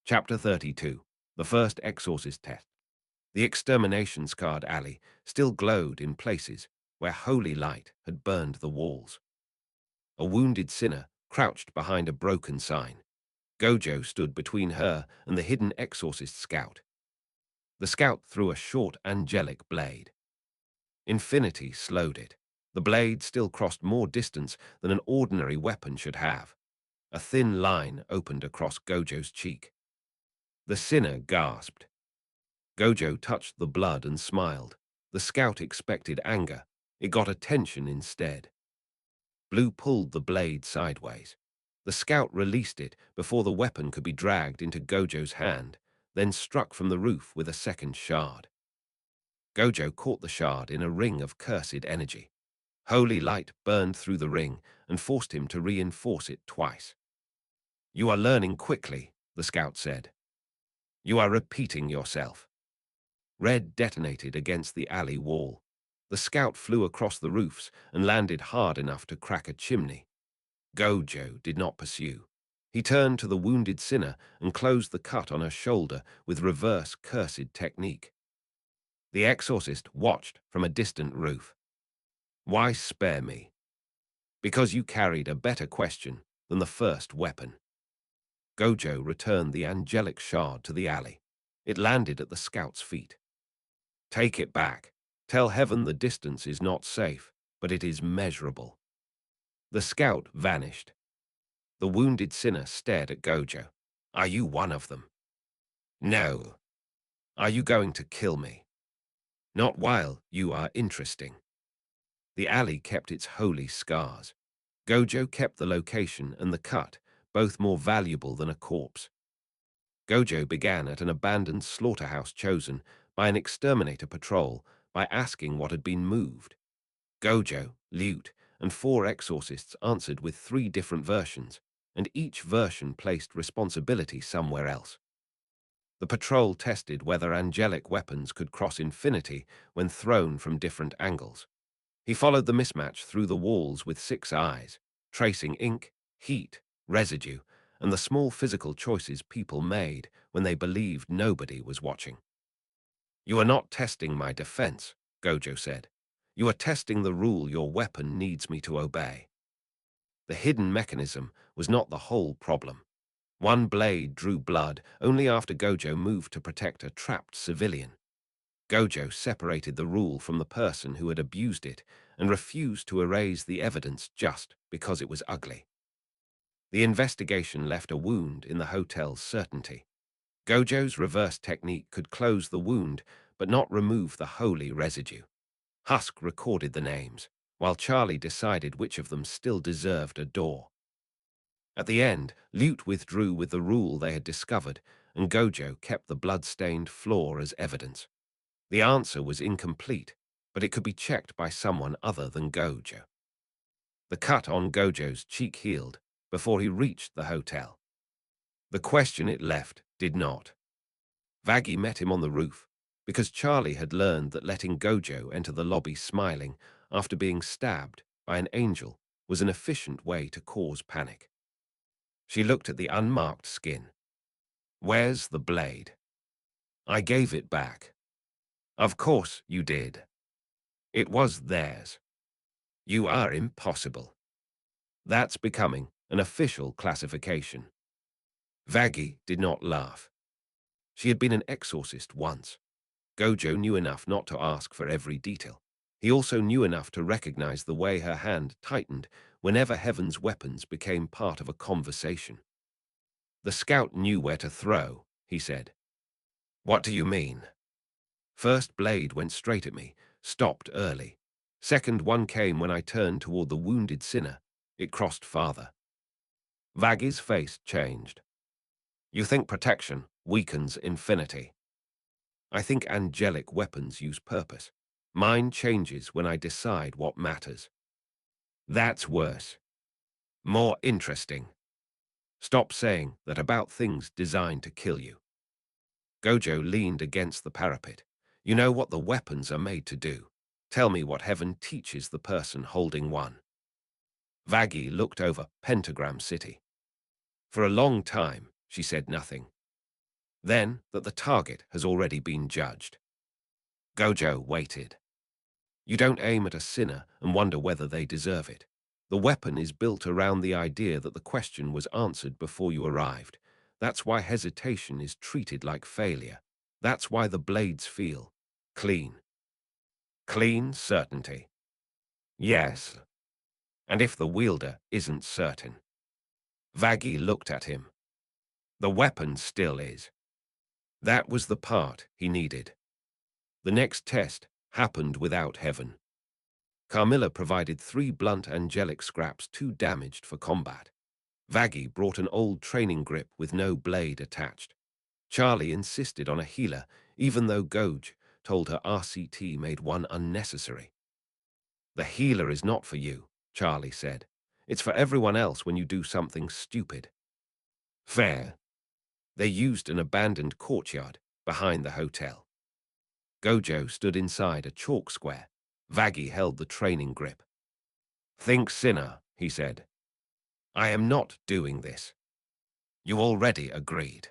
Chapter 32. The First Exorcist Test. The extermination-scarred alley still glowed in places where holy light had burned the walls. A wounded sinner crouched behind a broken sign. Gojo stood between her and the hidden exorcist scout. The scout threw a short angelic blade. Infinity slowed it. The blade still crossed more distance than an ordinary weapon should have. A thin line opened across Gojo's cheek. The sinner gasped. Gojo touched the blood and smiled. The scout expected anger. It got attention instead. Blue pulled the blade sideways. The scout released it before the weapon could be dragged into Gojo's hand, then struck from the roof with a second shard. Gojo caught the shard in a ring of cursed energy. Holy light burned through the ring and forced him to reinforce it twice. "You are learning quickly," the scout said. "You are repeating yourself." Red detonated against the alley wall. The scout flew across the roofs and landed hard enough to crack a chimney. Gojo did not pursue. He turned to the wounded sinner and closed the cut on her shoulder with reverse cursed technique. The exorcist watched from a distant roof. "Why spare me?" "Because you carried a better question than the first weapon." Gojo returned the angelic shard to the alley. It landed at the scout's feet. "Take it back. Tell heaven the distance is not safe, but it is measurable." The scout vanished. The wounded sinner stared at Gojo. "Are you one of them?" "No." "Are you going to kill me?" "Not while you are interesting." The alley kept its holy scars. Gojo kept the location and the cut, both more valuable than a corpse. Gojo began at an abandoned slaughterhouse chosen by an exterminator patrol by asking what had been moved. Gojo, Lute, and 4 exorcists answered with 3 different versions, and each version placed responsibility somewhere else. The patrol tested whether angelic weapons could cross infinity when thrown from different angles. He followed the mismatch through the walls with 6 eyes, tracing ink, heat, residue, and the small physical choices people made when they believed nobody was watching. "You are not testing my defense," Gojo said. "You are testing the rule your weapon needs me to obey." The hidden mechanism was not the whole problem. One blade drew blood only after Gojo moved to protect a trapped civilian. Gojo separated the rule from the person who had abused it and refused to erase the evidence just because it was ugly. The investigation left a wound in the hotel's certainty. Gojo's reverse technique could close the wound but not remove the holy residue. Husk recorded the names, while Charlie decided which of them still deserved a door. At the end, Lute withdrew with the rule they had discovered, and Gojo kept the blood-stained floor as evidence. The answer was incomplete, but it could be checked by someone other than Gojo. The cut on Gojo's cheek healed before he reached the hotel. The question it left did not. Vaggie met him on the roof, because Charlie had learned that letting Gojo enter the lobby smiling after being stabbed by an angel was an efficient way to cause panic. She looked at the unmarked skin. "Where's the blade?" "I gave it back." "Of course you did. It was theirs." "You are impossible." "That's becoming an official classification." Vaggie did not laugh. She had been an exorcist once. Gojo knew enough not to ask for every detail. He also knew enough to recognize the way her hand tightened whenever Heaven's weapons became part of a conversation. "The scout knew where to throw," he said. "What do you mean?" "First blade went straight at me, stopped early. Second one came when I turned toward the wounded sinner. It crossed farther. Vaggy's face changed. You think protection weakens infinity. I think angelic weapons use purpose. Mine changes when I decide what matters. That's worse. More interesting. Stop saying that about things designed to kill you. Gojo leaned against the parapet. You know what the weapons are made to do. Tell me what heaven teaches the person holding one. Vaggy looked over Pentagram City. For a long time, she said nothing. Then, that the target has already been judged. Gojo waited. You don't aim at a sinner and wonder whether they deserve it. The weapon is built around the idea that the question was answered before you arrived. That's why hesitation is treated like failure. That's why the blades feel clean. Clean certainty. Yes. And if the wielder isn't certain? Vaggy looked at him. The weapon still is. That was the part he needed. The next test happened without heaven. Carmilla provided 3 blunt angelic scraps too damaged for combat. Vaggy brought an old training grip with no blade attached. Charlie insisted on a healer, even though Gojo told her RCT made one unnecessary. The healer is not for you, Charlie said. It's for everyone else when you do something stupid. Fair. They used an abandoned courtyard behind the hotel. Gojo stood inside a chalk square. Vaggy held the training grip. Think sinner, he said. I am not doing this. You already agreed.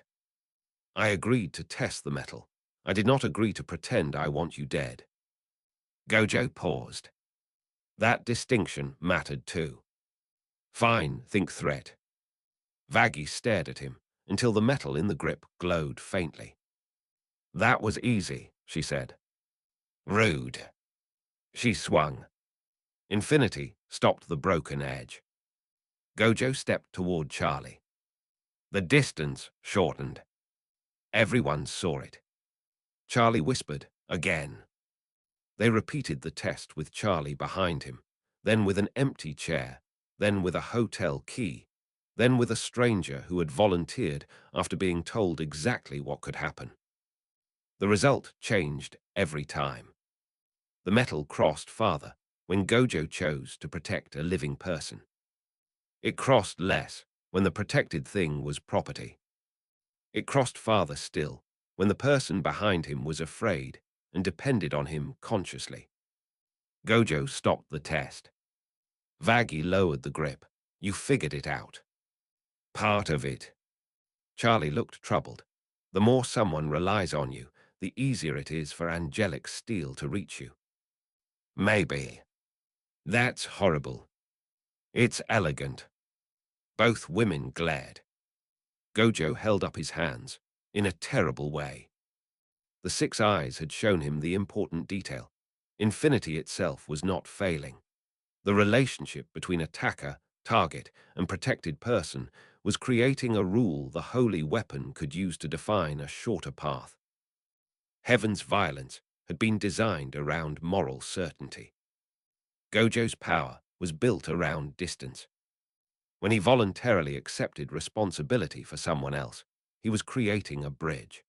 I agreed to test the metal. I did not agree to pretend I want you dead. Gojo paused. That distinction mattered too. Fine, think threat. Vaggy stared at him until the metal in the grip glowed faintly. That was easy, she said. Rude. She swung. Infinity stopped the broken edge. Gojo stepped toward Charlie. The distance shortened. Everyone saw it. Charlie whispered, again. They repeated the test with Charlie behind him, then with an empty chair, then with a hotel key, then with a stranger who had volunteered after being told exactly what could happen. The result changed every time. The metal crossed farther when Gojo chose to protect a living person. It crossed less when the protected thing was property. It crossed farther still when the person behind him was afraid and depended on him consciously. Gojo stopped the test. Vaggy lowered the grip. You figured it out. Part of it. Charlie looked troubled. The more someone relies on you, the easier it is for angelic steel to reach you. Maybe. That's horrible. It's elegant. Both women glared. Gojo held up his hands in a terrible way. The 6 eyes had shown him the important detail. Infinity itself was not failing. The relationship between attacker, target, and protected person was creating a rule the holy weapon could use to define a shorter path. Heaven's violence had been designed around moral certainty. Gojo's power was built around distance. When he voluntarily accepted responsibility for someone else, he was creating a bridge.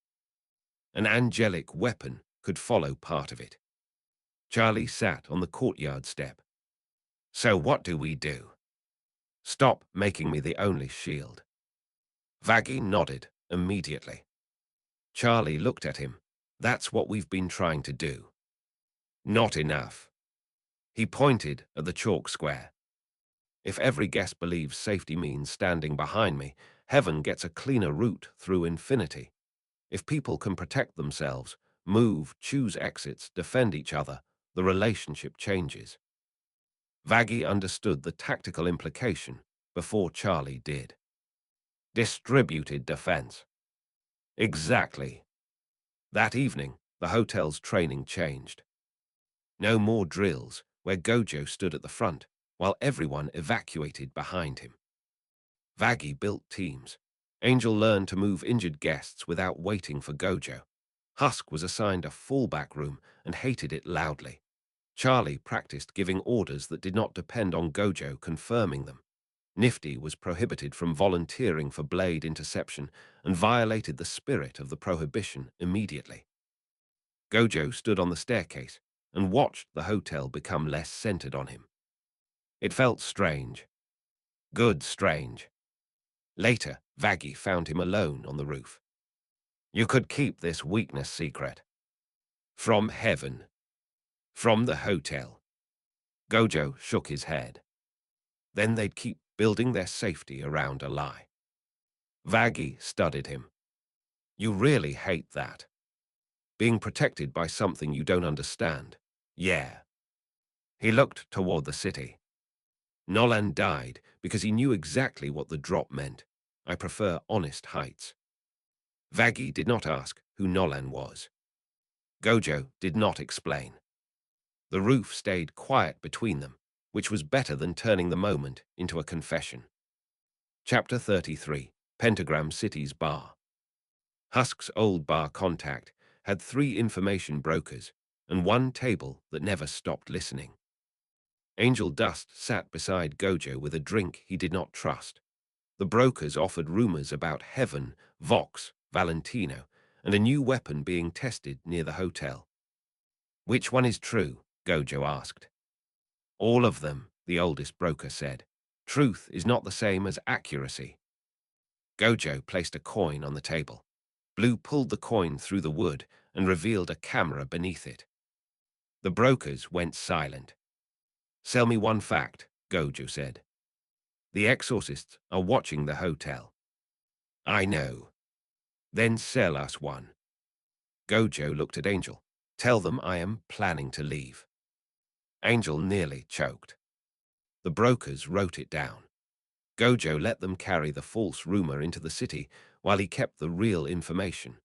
An angelic weapon could follow part of it. Charlie sat on the courtyard step. So what do we do? Stop making me the only shield. Vaggy nodded immediately. Charlie looked at him. That's what we've been trying to do. Not enough. He pointed at the chalk square. If every guest believes safety means standing behind me, heaven gets a cleaner route through infinity. If people can protect themselves, move, choose exits, defend each other, the relationship changes. Vaggy understood the tactical implication before Charlie did. Distributed defense. Exactly. That evening, the hotel's training changed. No more drills where Gojo stood at the front while everyone evacuated behind him. Vaggy built teams. Angel learned to move injured guests without waiting for Gojo. Husk was assigned a fallback room and hated it loudly. Charlie practiced giving orders that did not depend on Gojo confirming them. Nifty was prohibited from volunteering for blade interception and violated the spirit of the prohibition immediately. Gojo stood on the staircase and watched the hotel become less centered on him. It felt strange. Good strange. Later, Vaggie found him alone on the roof. You could keep this weakness secret. From heaven. From the hotel. Gojo shook his head. Then they'd keep building their safety around a lie. Vaggie studied him. You really hate that. Being protected by something you don't understand. Yeah. He looked toward the city. Nolan died because he knew exactly what the drop meant. I prefer honest heights. Vaggie did not ask who Nolan was. Gojo did not explain. The roof stayed quiet between them, which was better than turning the moment into a confession. Chapter 33, Pentagram City's Bar. Husk's old bar contact had 3 information brokers and 1 table that never stopped listening. Angel Dust sat beside Gojo with a drink he did not trust. The brokers offered rumors about Heaven, Vox, Valentino, and a new weapon being tested near the hotel. Which one is true? Gojo asked. All of them, the oldest broker said. Truth is not the same as accuracy. Gojo placed a coin on the table. Blue pulled the coin through the wood and revealed a camera beneath it. The brokers went silent. Sell me one fact, Gojo said. The exorcists are watching the hotel. I know. Then sell us one. Gojo looked at Angel. Tell them I am planning to leave. Angel nearly choked. The brokers wrote it down. Gojo let them carry the false rumor into the city while he kept the real information.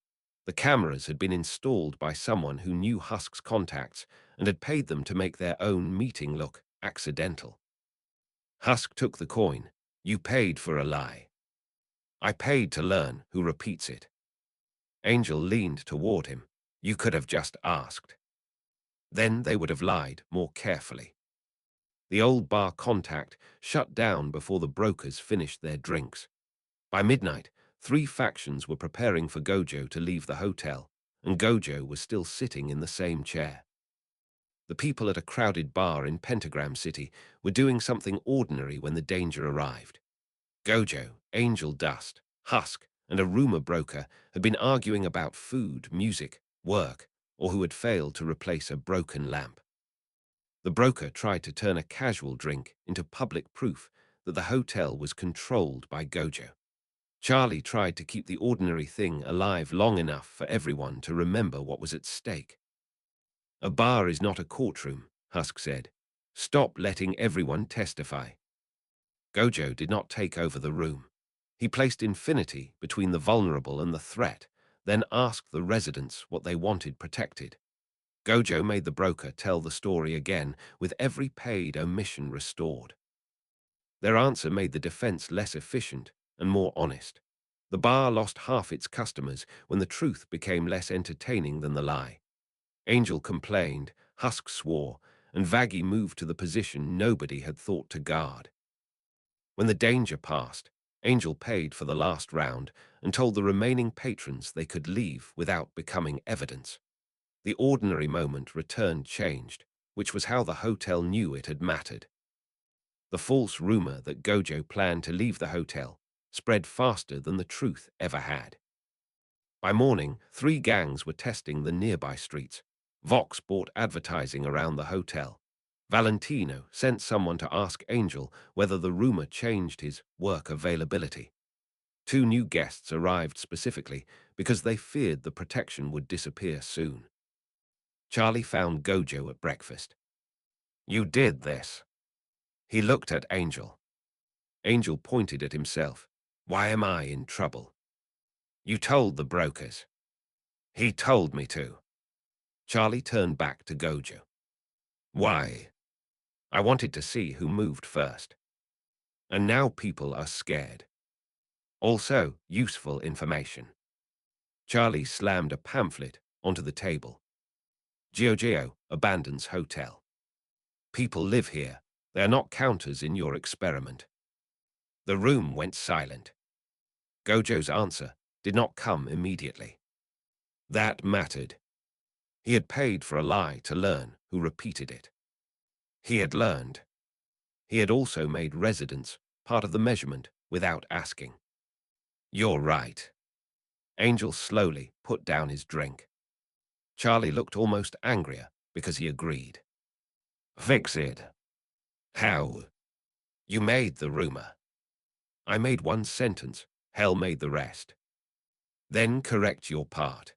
The cameras had been installed by someone who knew Husk's contacts and had paid them to make their own meeting look accidental. Husk took the coin. You paid for a lie. I paid to learn who repeats it. Angel leaned toward him. You could have just asked. Then they would have lied more carefully. The old bar contact shut down before the brokers finished their drinks. By midnight, 3 factions were preparing for Gojo to leave the hotel, and Gojo was still sitting in the same chair. The people at a crowded bar in Pentagram City were doing something ordinary when the danger arrived. Gojo, Angel Dust, Husk, and a rumor broker had been arguing about food, music, work, or who had failed to replace a broken lamp. The broker tried to turn a casual drink into public proof that the hotel was controlled by Gojo. Charlie tried to keep the ordinary thing alive long enough for everyone to remember what was at stake. A bar is not a courtroom, Husk said. Stop letting everyone testify. Gojo did not take over the room. He placed infinity between the vulnerable and the threat, then asked the residents what they wanted protected. Gojo made the broker tell the story again, with every paid omission restored. Their answer made the defense less efficient and more honest. The bar lost half its customers when the truth became less entertaining than the lie. Angel complained, Husk swore, and Vaggie moved to the position nobody had thought to guard. When the danger passed, Angel paid for the last round and told the remaining patrons they could leave without becoming evidence. The ordinary moment returned changed, which was how the hotel knew it had mattered. The false rumor that Gojo planned to leave the hotel spread faster than the truth ever had. By morning, 3 gangs were testing the nearby streets. Vox bought advertising around the hotel. Valentino sent someone to ask Angel whether the rumor changed his work availability. 2 new guests arrived specifically because they feared the protection would disappear soon. Charlie found Gojo at breakfast. You did this. He looked at Angel. Angel pointed at himself. Why am I in trouble? You told the brokers. He told me to. Charlie turned back to Gojo. Why? I wanted to see who moved first. And now people are scared. Also, useful information. Charlie slammed a pamphlet onto the table. Gojo abandons hotel. People live here. They are not counters in your experiment. The room went silent. Gojo's answer did not come immediately. That mattered. He had paid for a lie to learn who repeated it. He had learned. He had also made residence part of the measurement without asking. You're right. Angel slowly put down his drink. Charlie looked almost angrier because he agreed. Fix it. How? You made the rumor. I made one sentence. Hell made the rest. Then correct your part.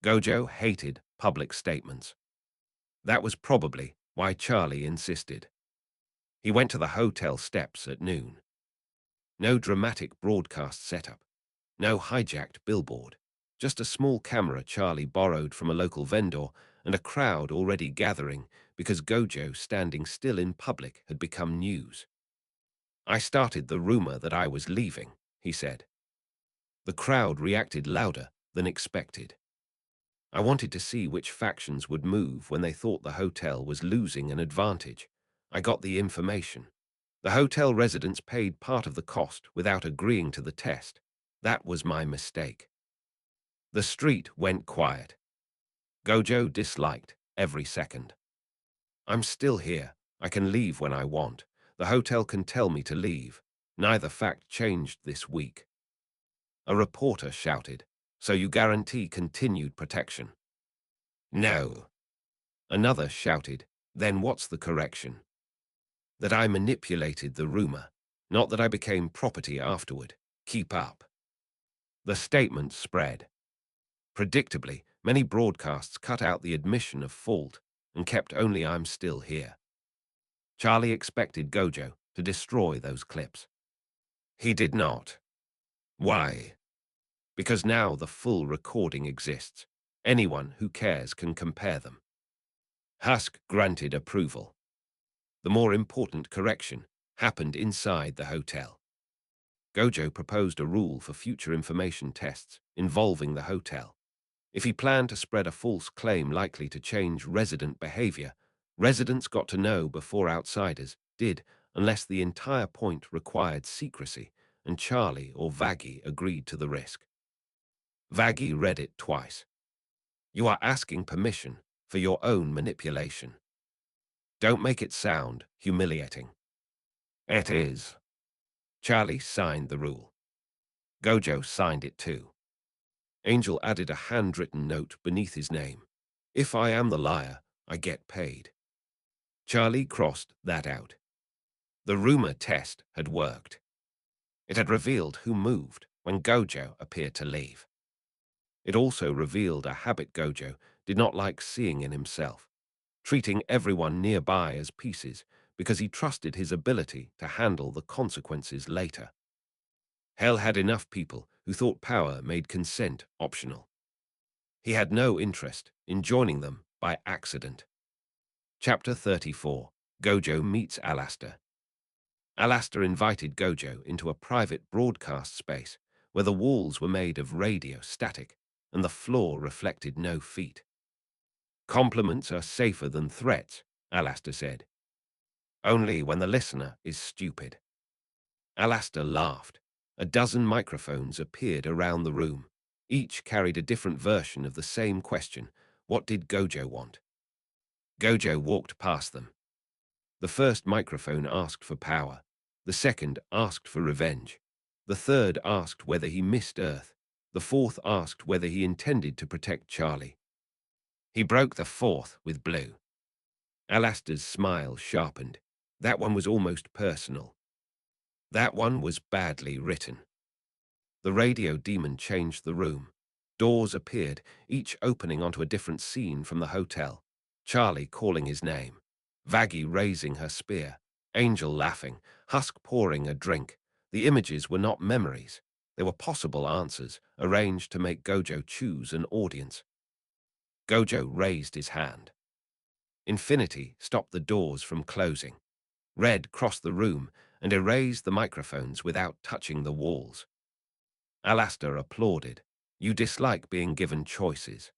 Gojo hated public statements. That was probably why Charlie insisted. He went to the hotel steps at noon. No dramatic broadcast setup. No hijacked billboard. Just a small camera Charlie borrowed from a local vendor and a crowd already gathering because Gojo standing still in public had become news. I started the rumor that I was leaving, he said. The crowd reacted louder than expected. I wanted to see which factions would move when they thought the hotel was losing an advantage. I got the information. The hotel residents paid part of the cost without agreeing to the test. That was my mistake. The street went quiet. Gojo disliked every second. I'm still here. I can leave when I want. The hotel can tell me to leave. Neither fact changed this week. A reporter shouted, so you guarantee continued protection? No. Another shouted, then what's the correction? That I manipulated the rumor, not that I became property afterward. Keep up. The statement spread. Predictably, many broadcasts cut out the admission of fault and kept only I'm still here. Charlie expected Gojo to destroy those clips. He did not. Why? Because now the full recording exists. Anyone who cares can compare them. Husk granted approval. The more important correction happened inside the hotel. Gojo proposed a rule for future information tests involving the hotel. If he planned to spread a false claim likely to change resident behavior, residents got to know before outsiders did, unless the entire point required secrecy, and Charlie or Vaggie agreed to the risk. Vaggie read it twice. You are asking permission for your own manipulation. Don't make it sound humiliating. It is. Charlie signed the rule. Gojo signed it too. Angel added a handwritten note beneath his name. If I am the liar, I get paid. Charlie crossed that out. The rumor test had worked. It had revealed who moved when Gojo appeared to leave. It also revealed a habit Gojo did not like seeing in himself, treating everyone nearby as pieces because he trusted his ability to handle the consequences later. Hell had enough people who thought power made consent optional. He had no interest in joining them by accident. Chapter 34. Gojo meets Alastor. Alastor invited Gojo into a private broadcast space where the walls were made of radio static and the floor reflected no feet. Compliments are safer than threats, Alastor said. Only when the listener is stupid. Alastor laughed. A dozen microphones appeared around the room. Each carried a different version of the same question. What did Gojo want? Gojo walked past them. The first microphone asked for power. The second asked for revenge. The third asked whether he missed Earth. The fourth asked whether he intended to protect Charlie. He broke the fourth with blue. Alastor's smile sharpened. That one was almost personal. That one was badly written. The radio demon changed the room. Doors appeared, each opening onto a different scene from the hotel. Charlie calling his name. Vaggie raising her spear. Angel laughing. Husk pouring a drink. The images were not memories. They were possible answers, arranged to make Gojo choose an audience. Gojo raised his hand. Infinity stopped the doors from closing. Red crossed the room and erased the microphones without touching the walls. Alastor applauded. You dislike being given choices.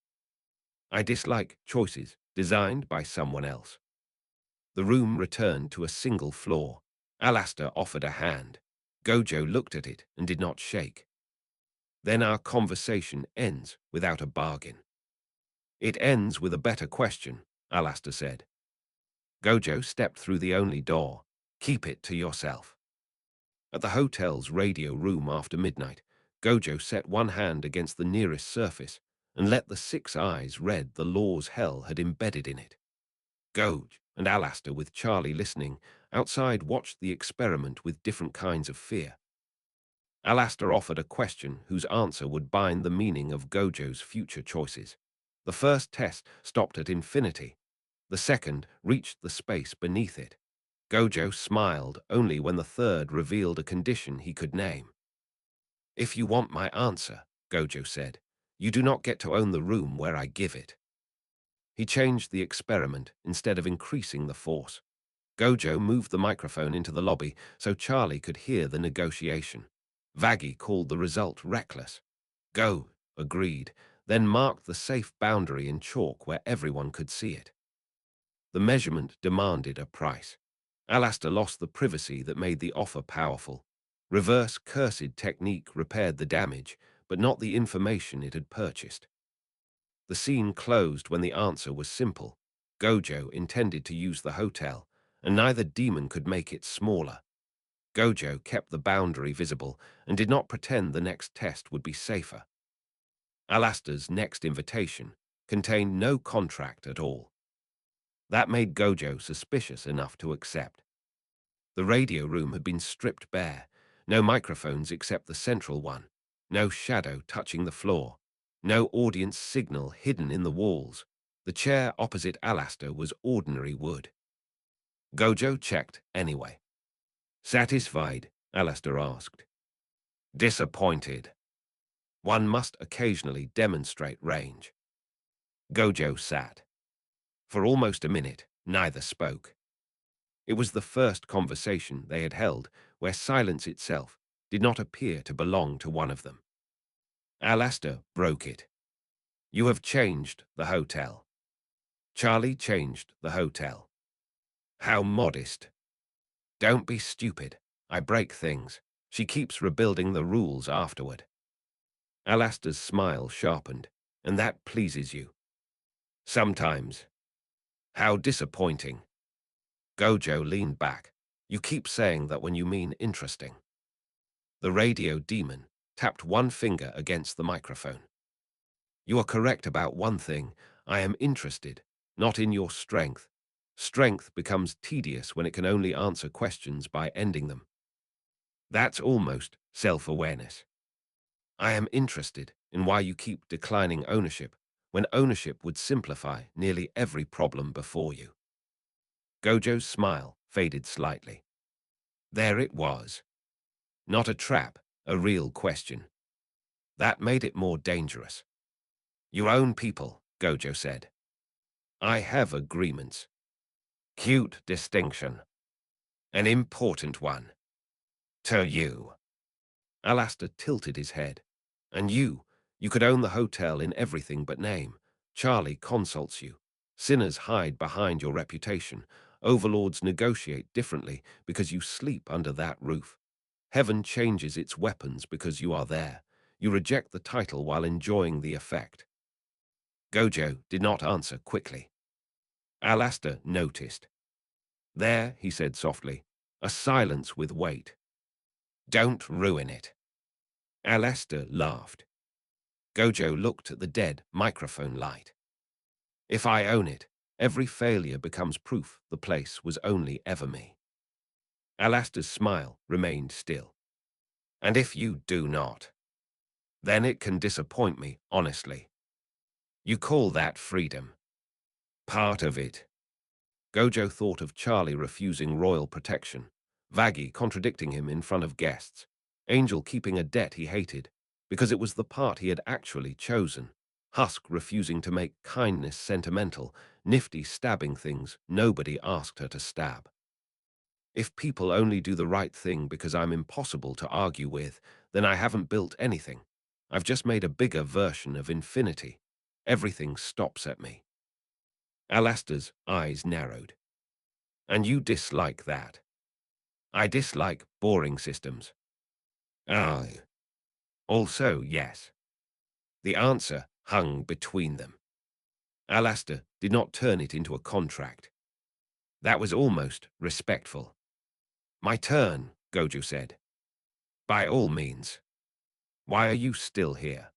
I dislike choices designed by someone else. The room returned to a single floor. Alastair offered a hand. Gojo looked at it and did not shake. Then our conversation ends without a bargain. It ends with a better question, Alastair said. Gojo stepped through the only door. Keep it to yourself. At the hotel's radio room after midnight, Gojo set one hand against the nearest surface and let the 6 eyes read the laws hell had embedded in it. Goj and Alastair, with Charlie listening, outside watched the experiment with different kinds of fear. Alastair offered a question whose answer would bind the meaning of Gojo's future choices. The first test stopped at infinity. The second reached the space beneath it. Gojo smiled only when the third revealed a condition he could name. If you want my answer, Gojo said, you do not get to own the room where I give it. He changed the experiment instead of increasing the force. Gojo moved the microphone into the lobby so Charlie could hear the negotiation. Vaggie called the result reckless. Go, agreed, then marked the safe boundary in chalk where everyone could see it. The measurement demanded a price. Alastair lost the privacy that made the offer powerful. Reverse cursed technique repaired the damage, but not the information it had purchased. The scene closed when the answer was simple. Gojo intended to use the hotel, and neither demon could make it smaller. Gojo kept the boundary visible and did not pretend the next test would be safer. Alastair's next invitation contained no contract at all. That made Gojo suspicious enough to accept. The radio room had been stripped bare, no microphones except the central one, no shadow touching the floor, no audience signal hidden in the walls. The chair opposite Alastair was ordinary wood. Gojo checked anyway. Satisfied? Alastair asked. Disappointed. One must occasionally demonstrate range. Gojo sat. For almost a minute, neither spoke. It was the first conversation they had held where silence itself did not appear to belong to one of them. Alastair broke it. You have changed the hotel. Charlie changed the hotel. How modest. Don't be stupid. I break things. She keeps rebuilding the rules afterward. Alastair's smile sharpened. And that pleases you. Sometimes. How disappointing. Gojo leaned back. You keep saying that when you mean interesting. The radio demon tapped one finger against the microphone. You are correct about one thing. I am interested, not in your strength. Strength becomes tedious when it can only answer questions by ending them. That's almost self-awareness. I am interested in why you keep declining ownership when ownership would simplify nearly every problem before you. Gojo's smile faded slightly. There it was. Not a trap, a real question. That made it more dangerous. You own people, Gojo said. I have agreements. Cute distinction. An important one. To you. Alastair tilted his head. And you could own the hotel in everything but name. Charlie consults you. Sinners hide behind your reputation. Overlords negotiate differently because you sleep under that roof. Heaven changes its weapons because you are there. You reject the title while enjoying the effect. Gojo did not answer quickly. Alastair noticed. There, he said softly, a silence with weight. Don't ruin it. Alastair laughed. Gojo looked at the dead microphone light. If I own it, every failure becomes proof the place was only ever me. Alastair's smile remained still. And if you do not, then it can disappoint me, honestly. You call that freedom. Part of it. Gojo thought of Charlie refusing royal protection, Vaggie contradicting him in front of guests, Angel keeping a debt he hated because it was the part he had actually chosen, Husk refusing to make kindness sentimental, Nifty stabbing things nobody asked her to stab. If people only do the right thing because I'm impossible to argue with, then I haven't built anything. I've just made a bigger version of infinity. Everything stops at me. Alastair's eyes narrowed. And you dislike that. I dislike boring systems. Ah, also yes. The answer hung between them. Alastair did not turn it into a contract. That was almost respectful. My turn, Gojo said. By all means. Why are you still here?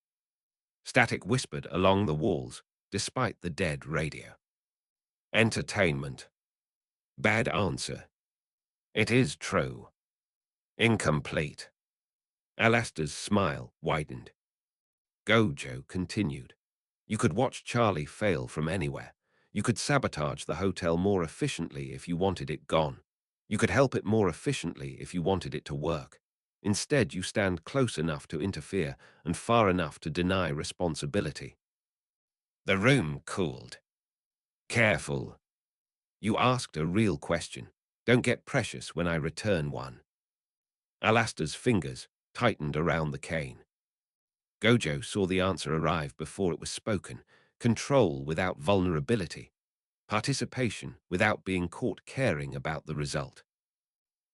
Static whispered along the walls, despite the dead radio. Entertainment. Bad answer. It is true. Incomplete. Alastair's smile widened. Gojo continued. You could watch Charlie fail from anywhere. You could sabotage the hotel more efficiently if you wanted it gone. You could help it more efficiently if you wanted it to work. Instead, you stand close enough to interfere and far enough to deny responsibility. The room cooled. Careful. You asked a real question. Don't get precious when I return one. Alastair's fingers tightened around the cane. Gojo saw the answer arrive before it was spoken. Control without vulnerability. Participation without being caught caring about the result.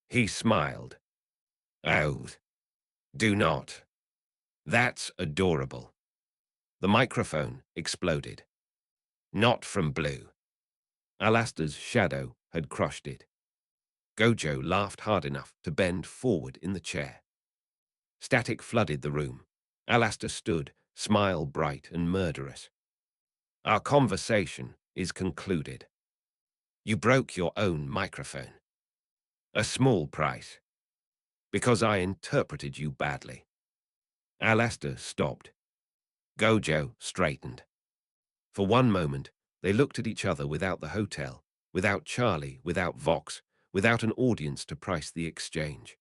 He smiled. Oh, do not. That's adorable. The microphone exploded. Not from Blue. Alastair's shadow had crushed it. Gojo laughed hard enough to bend forward in the chair. Static flooded the room. Alastair stood, smile bright and murderous. Our conversation is concluded. You broke your own microphone. A small price. Because I interpreted you badly. Alastair stopped. Gojo straightened. For one moment, they looked at each other without the hotel, without Charlie, without Vox, without an audience to price the exchange.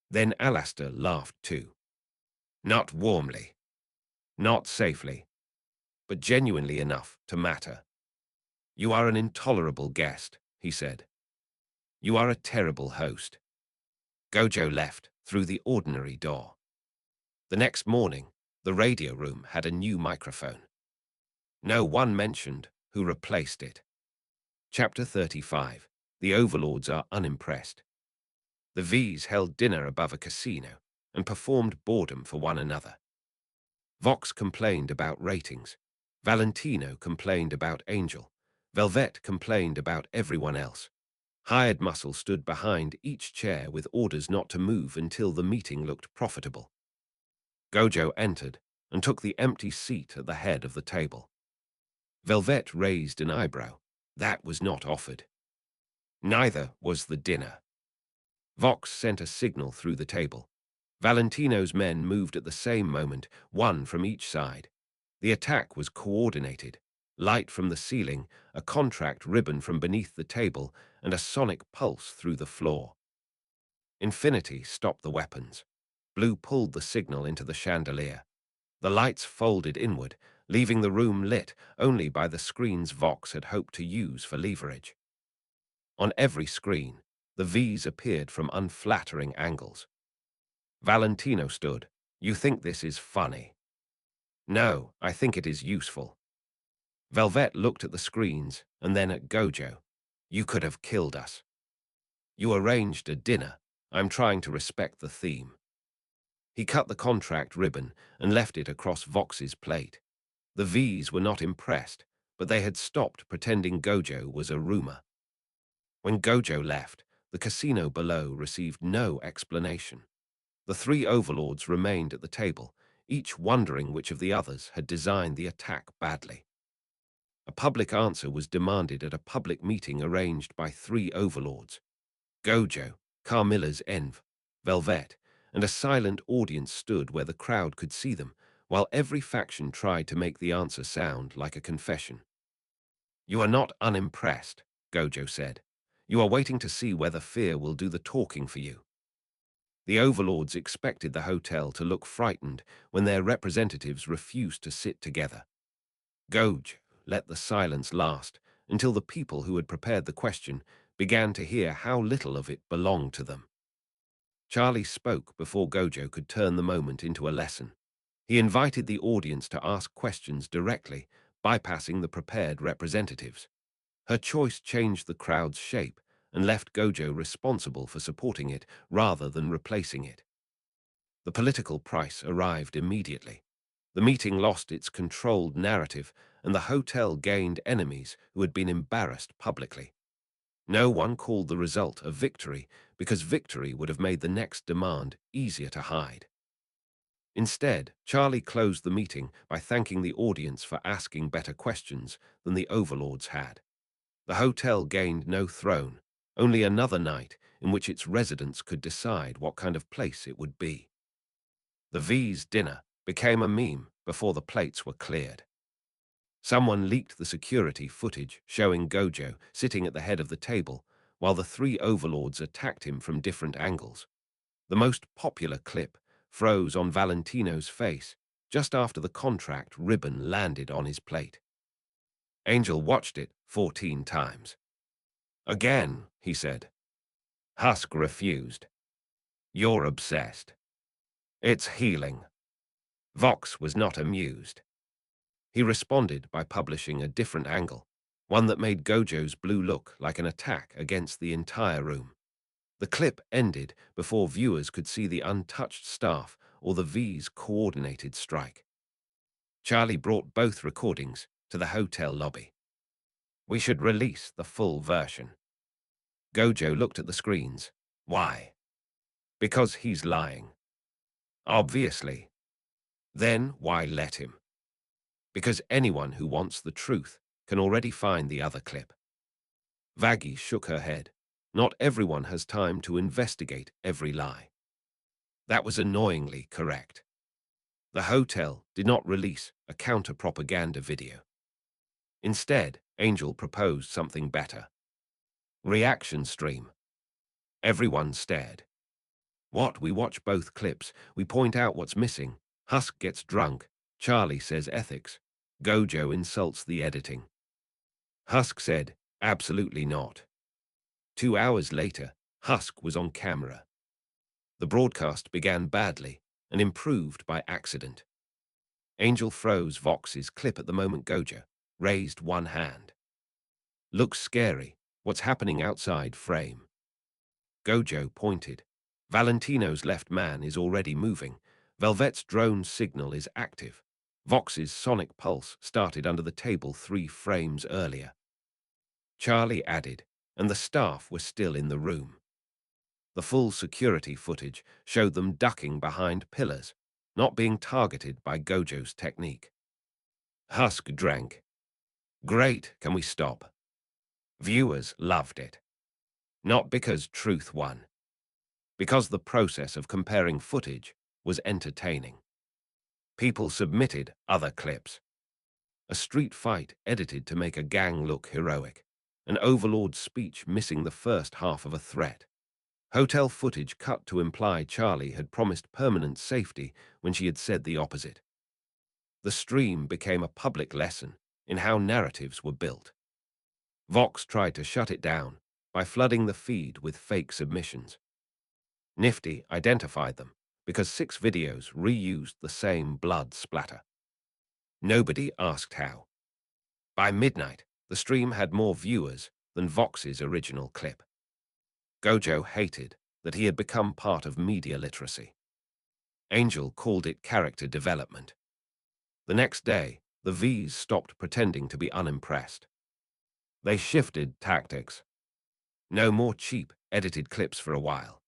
Then Alastair laughed too. Not warmly. Not safely. But genuinely enough to matter. You are an intolerable guest, he said. You are a terrible host. Gojo left through the ordinary door. The next morning, the radio room had a new microphone. No one mentioned who replaced it. Chapter 35. The Overlords are unimpressed. The V's held dinner above a casino and performed boredom for one another. Vox complained about ratings. Valentino complained about Angel. Velvet complained about everyone else. Hired Muscle stood behind each chair with orders not to move until the meeting looked profitable. Gojo entered and took the empty seat at the head of the table. Velvet raised an eyebrow. That was not offered. Neither was the dinner. Vox sent a signal through the table. Valentino's men moved at the same moment, one from each side. The attack was coordinated. Light from the ceiling, a contract ribbon from beneath the table, and a sonic pulse through the floor. Infinity stopped the weapons. Blue pulled the signal into the chandelier. The lights folded inward, leaving the room lit only by the screens Vox had hoped to use for leverage. On every screen, the V's appeared from unflattering angles. Valentino stood. You think this is funny? No, I think it is useful. Velvet looked at the screens and then at Gojo. You could have killed us. You arranged a dinner. I'm trying to respect the theme. He cut the contract ribbon and left it across Vox's plate. The V's were not impressed, but they had stopped pretending Gojo was a rumor. When Gojo left, the casino below received no explanation. The three overlords remained at the table, each wondering which of the others had designed the attack badly. A public answer was demanded at a public meeting arranged by three overlords: Gojo, Carmilla's Env, Velvet, and a silent audience stood where the crowd could see them, while every faction tried to make the answer sound like a confession. You are not unimpressed, Gojo said. You are waiting to see whether fear will do the talking for you. The overlords expected the hotel to look frightened when their representatives refused to sit together. Gojo let the silence last until the people who had prepared the question began to hear how little of it belonged to them. Charlie spoke before Gojo could turn the moment into a lesson. He invited the audience to ask questions directly, bypassing the prepared representatives. Her choice changed the crowd's shape and left Gojo responsible for supporting it rather than replacing it. The political price arrived immediately. The meeting lost its controlled narrative, and the hotel gained enemies who had been embarrassed publicly. No one called the result a victory because victory would have made the next demand easier to hide. Instead, Charlie closed the meeting by thanking the audience for asking better questions than the overlords had. The hotel gained no throne, only another night in which its residents could decide what kind of place it would be. The V's dinner became a meme before the plates were cleared. Someone leaked the security footage showing Gojo sitting at the head of the table while the three overlords attacked him from different angles. The most popular clip froze on Valentino's face just after the contract ribbon landed on his plate. Angel watched it 14 times. "Again," he said. Husk refused. "You're obsessed. It's healing." Vox was not amused. He responded by publishing a different angle, one that made Gojo's blue look like an attack against the entire room. The clip ended before viewers could see the untouched staff or the V's coordinated strike. Charlie brought both recordings to the hotel lobby. "We should release the full version." Gojo looked at the screens. "Why?" "Because he's lying." "Obviously." "Then why let him?" "Because anyone who wants the truth can already find the other clip." Vaggie shook her head. "Not everyone has time to investigate every lie." That was annoyingly correct. The hotel did not release a counter-propaganda video. Instead, Angel proposed something better. Reaction stream. Everyone stared. "What? We watch both clips. We point out what's missing. Husk gets drunk. Charlie says ethics. Gojo insults the editing." Husk said, "Absolutely not." 2 hours later, Husk was on camera. The broadcast began badly and improved by accident. Angel froze Vox's clip at the moment Gojo raised one hand. "Looks scary. What's happening outside frame?" Gojo pointed. "Valentino's left man is already moving. Velvet's drone signal is active. Vox's sonic pulse started under the table 3 frames earlier." Charlie added, "And the staff were still in the room." The full security footage showed them ducking behind pillars, not being targeted by Gojo's technique. Husk drank. "Great, can we stop?" Viewers loved it. Not because truth won. Because the process of comparing footage was entertaining. People submitted other clips. A street fight edited to make a gang look heroic. An overlord's speech missing the first half of a threat. Hotel footage cut to imply Charlie had promised permanent safety when she had said the opposite. The stream became a public lesson in how narratives were built. Vox tried to shut it down by flooding the feed with fake submissions. Nifty identified them because 6 videos reused the same blood splatter. Nobody asked how. By midnight, the stream had more viewers than Vox's original clip. Gojo hated that he had become part of media literacy. Angel called it character development. The next day, the V's stopped pretending to be unimpressed. They shifted tactics. No more cheap, edited clips for a while.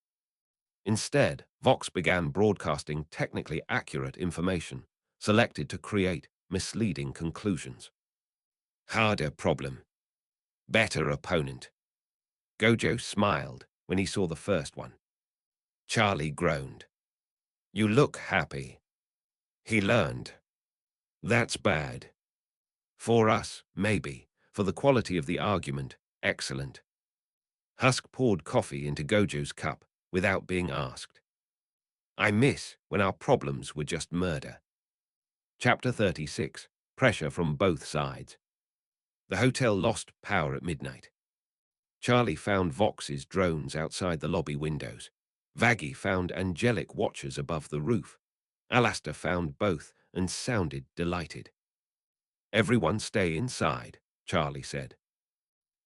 Instead, Vox began broadcasting technically accurate information, selected to create misleading conclusions. Harder problem. Better opponent. Gojo smiled when he saw the first one. Charlie groaned. "You look happy." He learned. "That's bad." "For us, maybe. For the quality of the argument, excellent." Husk poured coffee into Gojo's cup without being asked. "I miss when our problems were just murder." Chapter 36. Pressure from both sides. The hotel lost power at midnight. Charlie found Vox's drones outside the lobby windows. Vaggie found angelic watchers above the roof. Alastair found both and sounded delighted. "Everyone stay inside," Charlie said.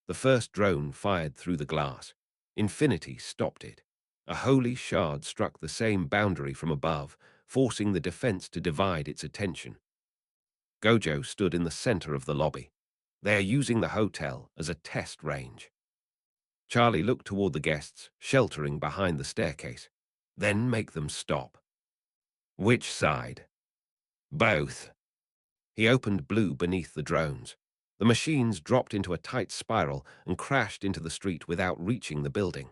The first drone fired through the glass. Infinity stopped it. A holy shard struck the same boundary from above, forcing the defense to divide its attention. Gojo stood in the center of the lobby. They are using the hotel as a test range. Charlie looked toward the guests, sheltering behind the staircase. Then make them stop. Which side? Both. He opened blue beneath the drones. The machines dropped into a tight spiral and crashed into the street without reaching the building.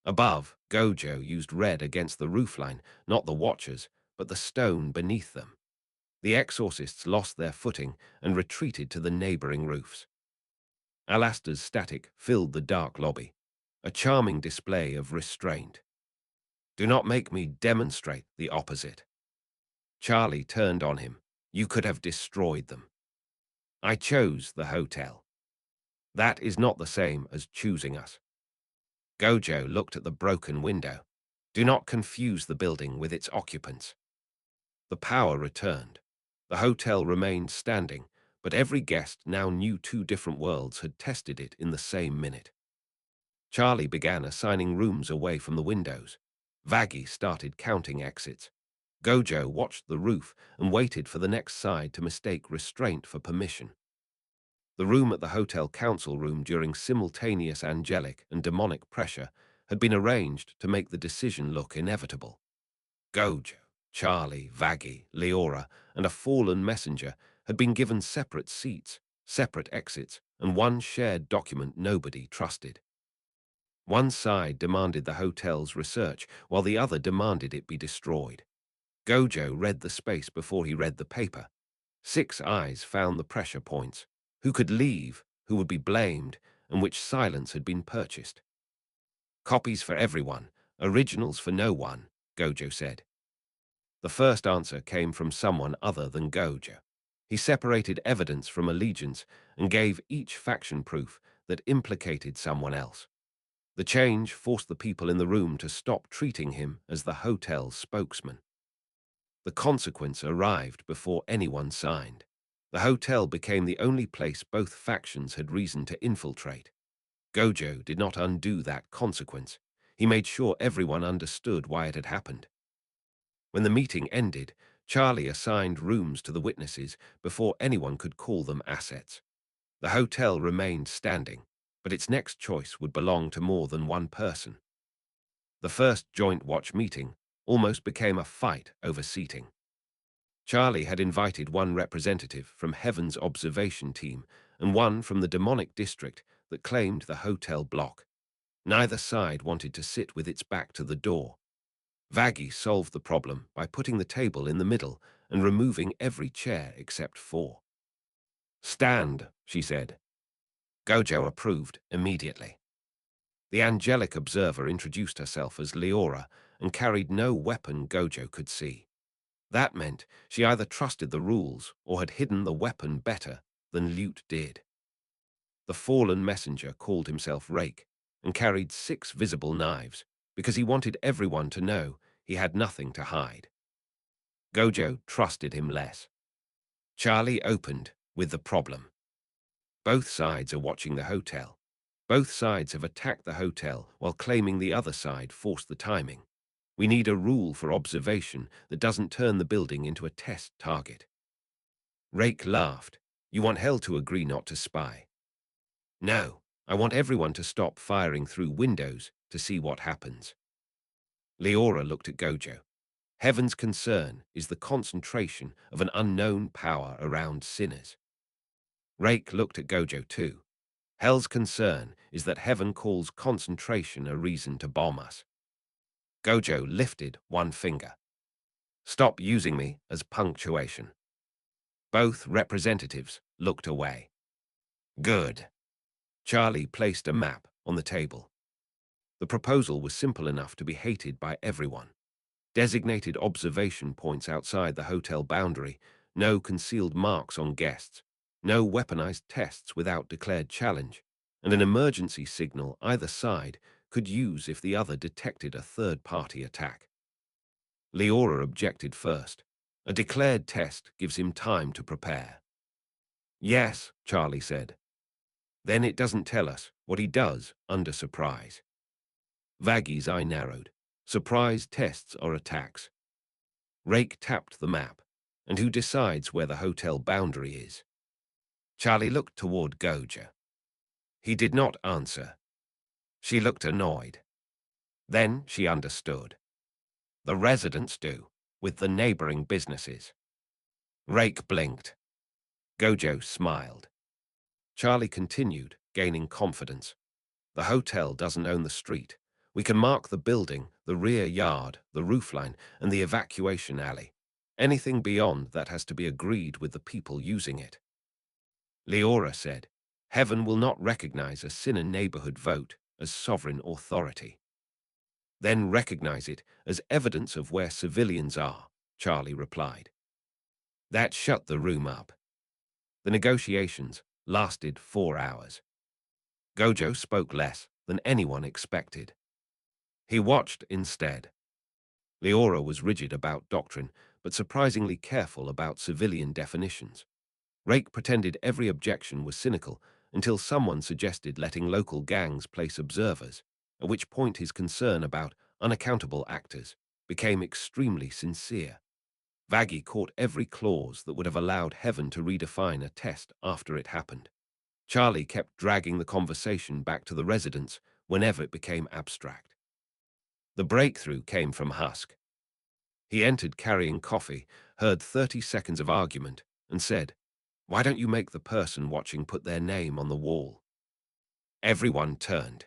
Above, Gojo used red against the roofline, not the watchers, but the stone beneath them. The exorcists lost their footing and retreated to the neighboring roofs. Alastair's static filled the dark lobby, a charming display of restraint. Do not make me demonstrate the opposite. Charlie turned on him. You could have destroyed them. I chose the hotel. That is not the same as choosing us. Gojo looked at the broken window. Do not confuse the building with its occupants. The power returned. The hotel remained standing, but every guest now knew two different worlds had tested it in the same minute. Charlie began assigning rooms away from the windows. Vaggie started counting exits. Gojo watched the roof and waited for the next side to mistake restraint for permission. The room at the hotel council room during simultaneous angelic and demonic pressure had been arranged to make the decision look inevitable. Gojo, Charlie, Vaggie, Leora, and a fallen messenger had been given separate seats, separate exits, and one shared document nobody trusted. One side demanded the hotel's research, while the other demanded it be destroyed. Gojo read the space before he read the paper. 6 eyes found the pressure points. Who could leave, who would be blamed, and which silence had been purchased. Copies for everyone, originals for no one, Gojo said. The first answer came from someone other than Gojo. He separated evidence from allegiance and gave each faction proof that implicated someone else. The change forced the people in the room to stop treating him as the hotel's spokesman. The consequence arrived before anyone signed. The hotel became the only place both factions had reason to infiltrate. Gojo did not undo that consequence. He made sure everyone understood why it had happened. When the meeting ended, Charlie assigned rooms to the witnesses before anyone could call them assets. The hotel remained standing, but its next choice would belong to more than one person. The first joint watch meeting almost became a fight over seating. Charlie had invited one representative from Heaven's observation team and one from the demonic district that claimed the hotel block. Neither side wanted to sit with its back to the door. Vaggie solved the problem by putting the table in the middle and removing every chair except 4. Stand, she said. Gojo approved immediately. The angelic observer introduced herself as Leora and carried no weapon Gojo could see. That meant she either trusted the rules or had hidden the weapon better than Lute did. The fallen messenger called himself Rake and carried 6 visible knives because he wanted everyone to know he had nothing to hide. Gojo trusted him less. Charlie opened with the problem. Both sides are watching the hotel. Both sides have attacked the hotel while claiming the other side forced the timing. We need a rule for observation that doesn't turn the building into a test target. Rake laughed. You want hell to agree not to spy. No, I want everyone to stop firing through windows to see what happens. Leora looked at Gojo. Heaven's concern is the concentration of an unknown power around sinners. Rake looked at Gojo too. Hell's concern is that Heaven calls concentration a reason to bomb us. Gojo lifted one finger. Stop using me as punctuation. Both representatives looked away. Good. Charlie placed a map on the table. The proposal was simple enough to be hated by everyone. Designated observation points outside the hotel boundary, no concealed marks on guests, no weaponized tests without declared challenge, and an emergency signal either side could use if the other detected a third-party attack. Leora objected first. A declared test gives him time to prepare. Yes, Charlie said. Then it doesn't tell us what he does under surprise. Vaggy's eye narrowed. Surprise tests are attacks. Rake tapped the map. And who decides where the hotel boundary is? Charlie looked toward Gojo. He did not answer. She looked annoyed. Then she understood. The residents do, with the neighboring businesses. Rake blinked. Gojo smiled. Charlie continued, gaining confidence. The hotel doesn't own the street. We can mark the building, the rear yard, the roofline, and the evacuation alley. Anything beyond that has to be agreed with the people using it. Leora said, Heaven will not recognize a Sinner neighborhood vote as sovereign authority. Then recognize it as evidence of where civilians are, Charlie replied. That shut the room up. The negotiations lasted 4 hours. Gojo spoke less than anyone expected. He watched instead. Leora was rigid about doctrine, but surprisingly careful about civilian definitions. Rake pretended every objection was cynical until someone suggested letting local gangs place observers, at which point his concern about unaccountable actors became extremely sincere. Vaggy caught every clause that would have allowed Heaven to redefine a test after it happened. Charlie kept dragging the conversation back to the residents whenever it became abstract. The breakthrough came from Husk. He entered carrying coffee, heard 30 seconds of argument, and said, Why don't you make the person watching put their name on the wall? Everyone turned.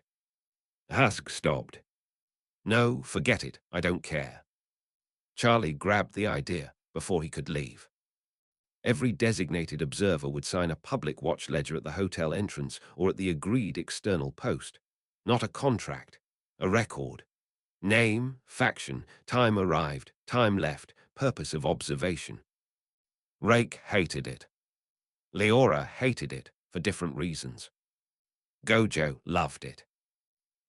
Husk stopped. No, forget it, I don't care. Charlie grabbed the idea before he could leave. Every designated observer would sign a public watch ledger at the hotel entrance or at the agreed external post. Not a contract, a record. Name, faction, time arrived, time left, purpose of observation. Rake hated it. Leora hated it for different reasons. Gojo loved it.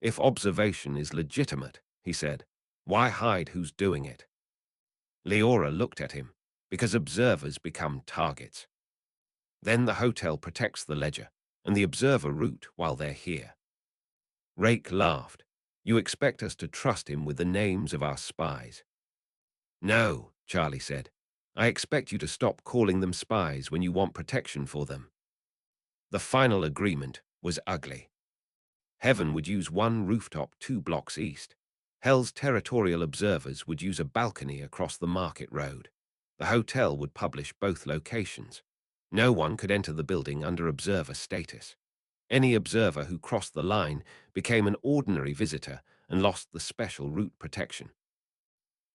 If observation is legitimate, he said, why hide who's doing it? Leora looked at him, because observers become targets. Then the hotel protects the ledger, and the observer route while they're here. Rake laughed. You expect us to trust him with the names of our spies. No, Charlie said. I expect you to stop calling them spies when you want protection for them. The final agreement was ugly. Heaven would use one rooftop 2 blocks east. Hell's territorial observers would use a balcony across the market road. The hotel would publish both locations. No one could enter the building under observer status. Any observer who crossed the line became an ordinary visitor and lost the special route protection.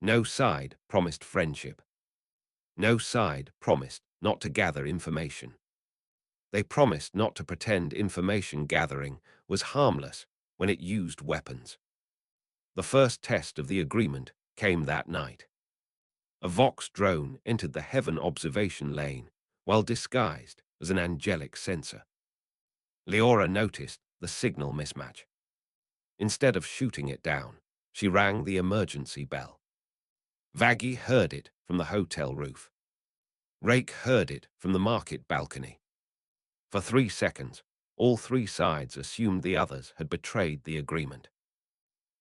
No side promised friendship. No side promised not to gather information. They promised not to pretend information gathering was harmless when it used weapons. The first test of the agreement came that night. A Vox drone entered the Heaven observation lane while disguised as an angelic sensor. Leora noticed the signal mismatch. Instead of shooting it down, she rang the emergency bell. Vaggy heard it from the hotel roof. Rake heard it from the market balcony. For 3 seconds, all 3 sides assumed the others had betrayed the agreement.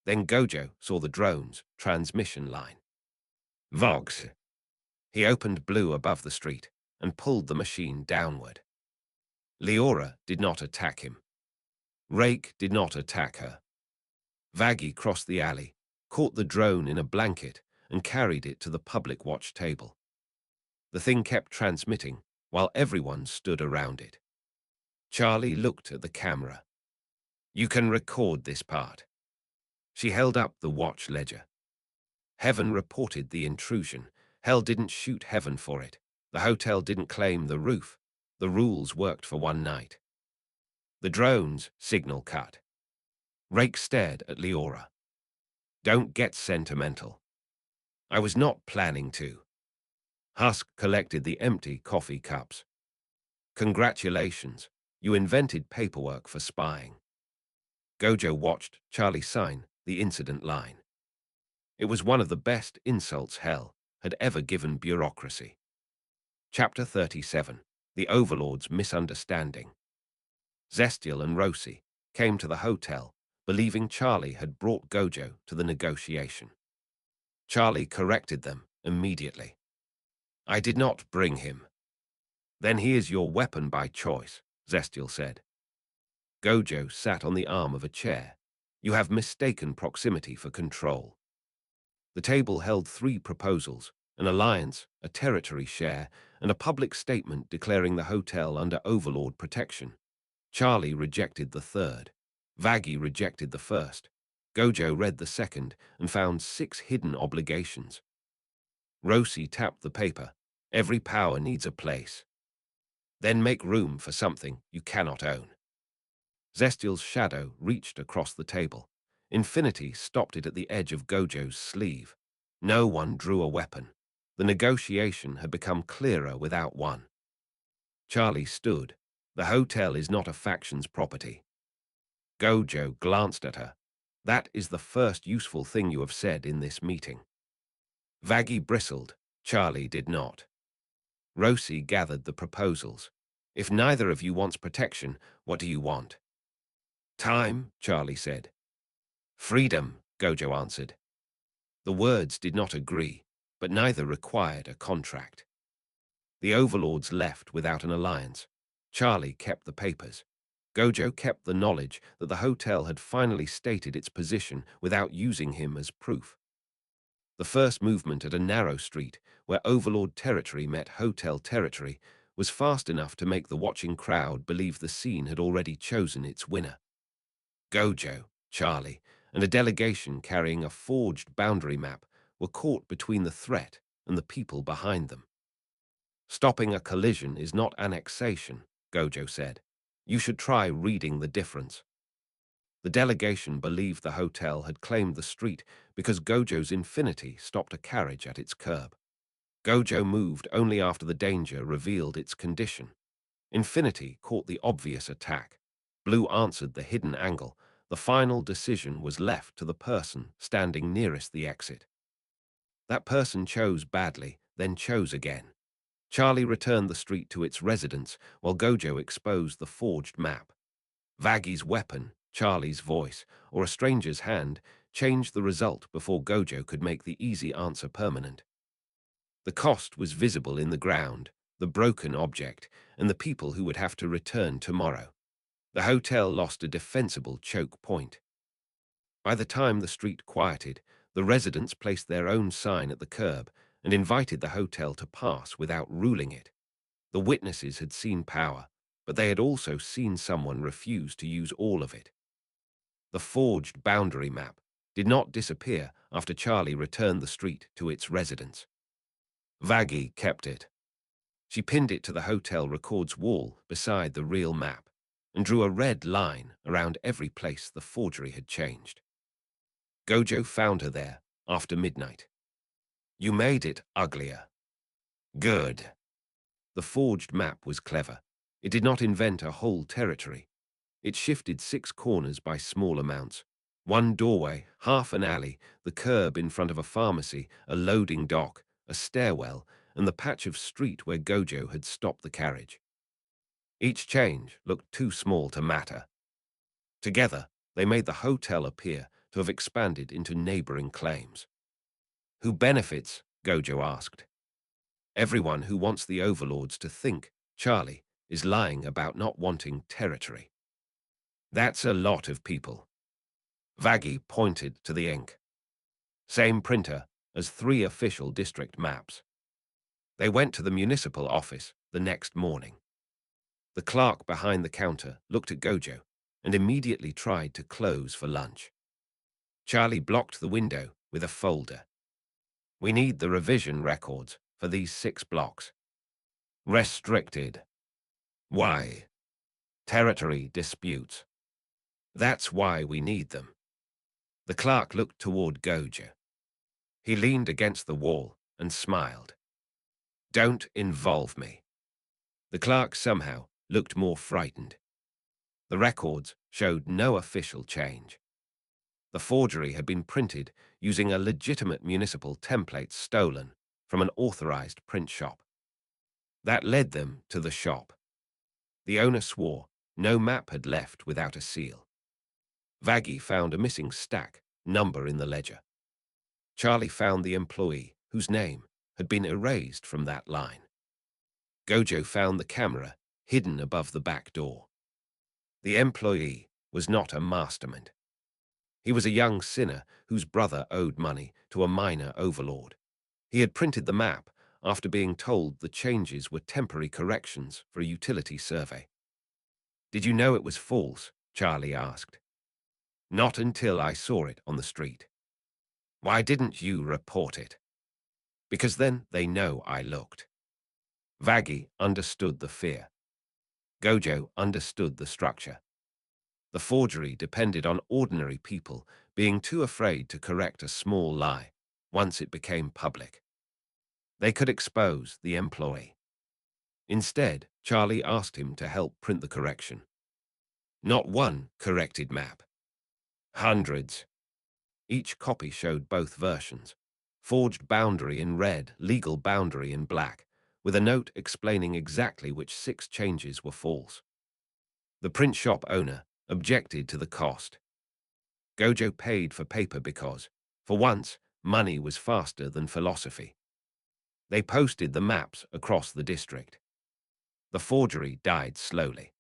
Then Gojo saw the drone's transmission line. Vox. He opened blue above the street and pulled the machine downward. Leora did not attack him. Rake did not attack her. Vaggy crossed the alley, caught the drone in a blanket, and carried it to the public watch table. The thing kept transmitting while everyone stood around it. Charlie looked at the camera. You can record this part. She held up the watch ledger. Heaven reported the intrusion. Hell didn't shoot Heaven for it. The hotel didn't claim the roof. The rules worked for one night. The drone's signal cut. Rake stared at Leora. Don't get sentimental. I was not planning to. Husk collected the empty coffee cups. Congratulations, you invented paperwork for spying. Gojo watched Charlie sign the incident line. It was one of the best insults Hell had ever given bureaucracy. Chapter 37, The Overlord's Misunderstanding. Zestial and Rosie came to the hotel, believing Charlie had brought Gojo to the negotiation. Charlie corrected them immediately. "I did not bring him." "Then he is your weapon by choice," Zestial said. Gojo sat on the arm of a chair. "You have mistaken proximity for control." The table held 3 proposals: an alliance, a territory share, and a public statement declaring the hotel under overlord protection. Charlie rejected the third. Vaggie rejected the first. Gojo read the second and found 6 hidden obligations. Rosie tapped the paper. "Every power needs a place. Then make room for something you cannot own." Zestial's shadow reached across the table. Infinity stopped it at the edge of Gojo's sleeve. No one drew a weapon. The negotiation had become clearer without one. Charlie stood. "The hotel is not a faction's property." Gojo glanced at her. "That is the first useful thing you have said in this meeting." Vaggie bristled. Charlie did not. Rosie gathered the proposals. "If neither of you wants protection, what do you want?" "Time," Charlie said. "Freedom," Gojo answered. The words did not agree, but neither required a contract. The overlords left without an alliance. Charlie kept the papers. Gojo kept the knowledge that the hotel had finally stated its position without using him as proof. The first movement at a narrow street, where overlord territory met hotel territory, was fast enough to make the watching crowd believe the scene had already chosen its winner. Gojo, Charlie, and a delegation carrying a forged boundary map were caught between the threat and the people behind them. "Stopping a collision is not annexation," Gojo said. "You should try reading the difference." The delegation believed the hotel had claimed the street because Gojo's Infinity stopped a carriage at its curb. Gojo moved only after the danger revealed its condition. Infinity caught the obvious attack. Blue answered the hidden angle. The final decision was left to the person standing nearest the exit. That person chose badly, then chose again. Charlie returned the street to its residents, while Gojo exposed the forged map. Vaggie's weapon, Charlie's voice, or a stranger's hand changed the result before Gojo could make the easy answer permanent. The cost was visible in the ground, the broken object, and the people who would have to return tomorrow. The hotel lost a defensible choke point. By the time the street quieted, the residents placed their own sign at the curb and invited the hotel to pass without ruling it. The witnesses had seen power, but they had also seen someone refuse to use all of it. The forged boundary map did not disappear after Charlie returned the street to its residents. Vaggie kept it. She pinned it to the hotel records wall beside the real map and drew a red line around every place the forgery had changed. Gojo found her there after midnight. "You made it uglier." "Good." The forged map was clever. It did not invent a whole territory. It shifted 6 corners by small amounts. 1 doorway, half an alley, the curb in front of a pharmacy, a loading dock, a stairwell, and the patch of street where Gojo had stopped the carriage. Each change looked too small to matter. Together, they made the hotel appear to have expanded into neighboring claims. "Who benefits?" Gojo asked. "Everyone who wants the overlords to think Charlie is lying about not wanting territory." "That's a lot of people." Vaggie pointed to the ink. "Same printer as 3 official district maps." They went to the municipal office the next morning. The clerk behind the counter looked at Gojo and immediately tried to close for lunch. Charlie blocked the window with a folder. "We need the revision records for these 6 blocks." "Restricted." "Why?" "Territory disputes." "That's why we need them." The clerk looked toward Gojo. He leaned against the wall and smiled. "Don't involve me." The clerk somehow looked more frightened. The records showed no official change. The forgery had been printed using a legitimate municipal template stolen from an authorized print shop. That led them to the shop. The owner swore No map had left without a seal. Vaggie found a missing stack number in the ledger. Charlie found the employee whose name had been erased from that line. Gojo found the camera hidden above the back door. The employee was not a mastermind. He was a young sinner whose brother owed money to a minor overlord. He had printed the map after being told the changes were temporary corrections for a utility survey. "Did you know it was false?" Charlie asked. "Not until I saw it on the street." "Why didn't you report it?" "Because then they know I looked." Vaggie understood the fear. Gojo understood the structure. The forgery depended on ordinary people being too afraid to correct a small lie once it became public. They could expose the employee. Instead, Charlie asked him to help print the correction. Not one corrected map. Hundreds. Each copy showed both versions. Forged boundary in red, legal boundary in black, with a note explaining exactly which 6 changes were false. The print shop owner objected to the cost. Gojo paid for paper because, for once, money was faster than philosophy. They posted the maps across the district. The forgery died slowly.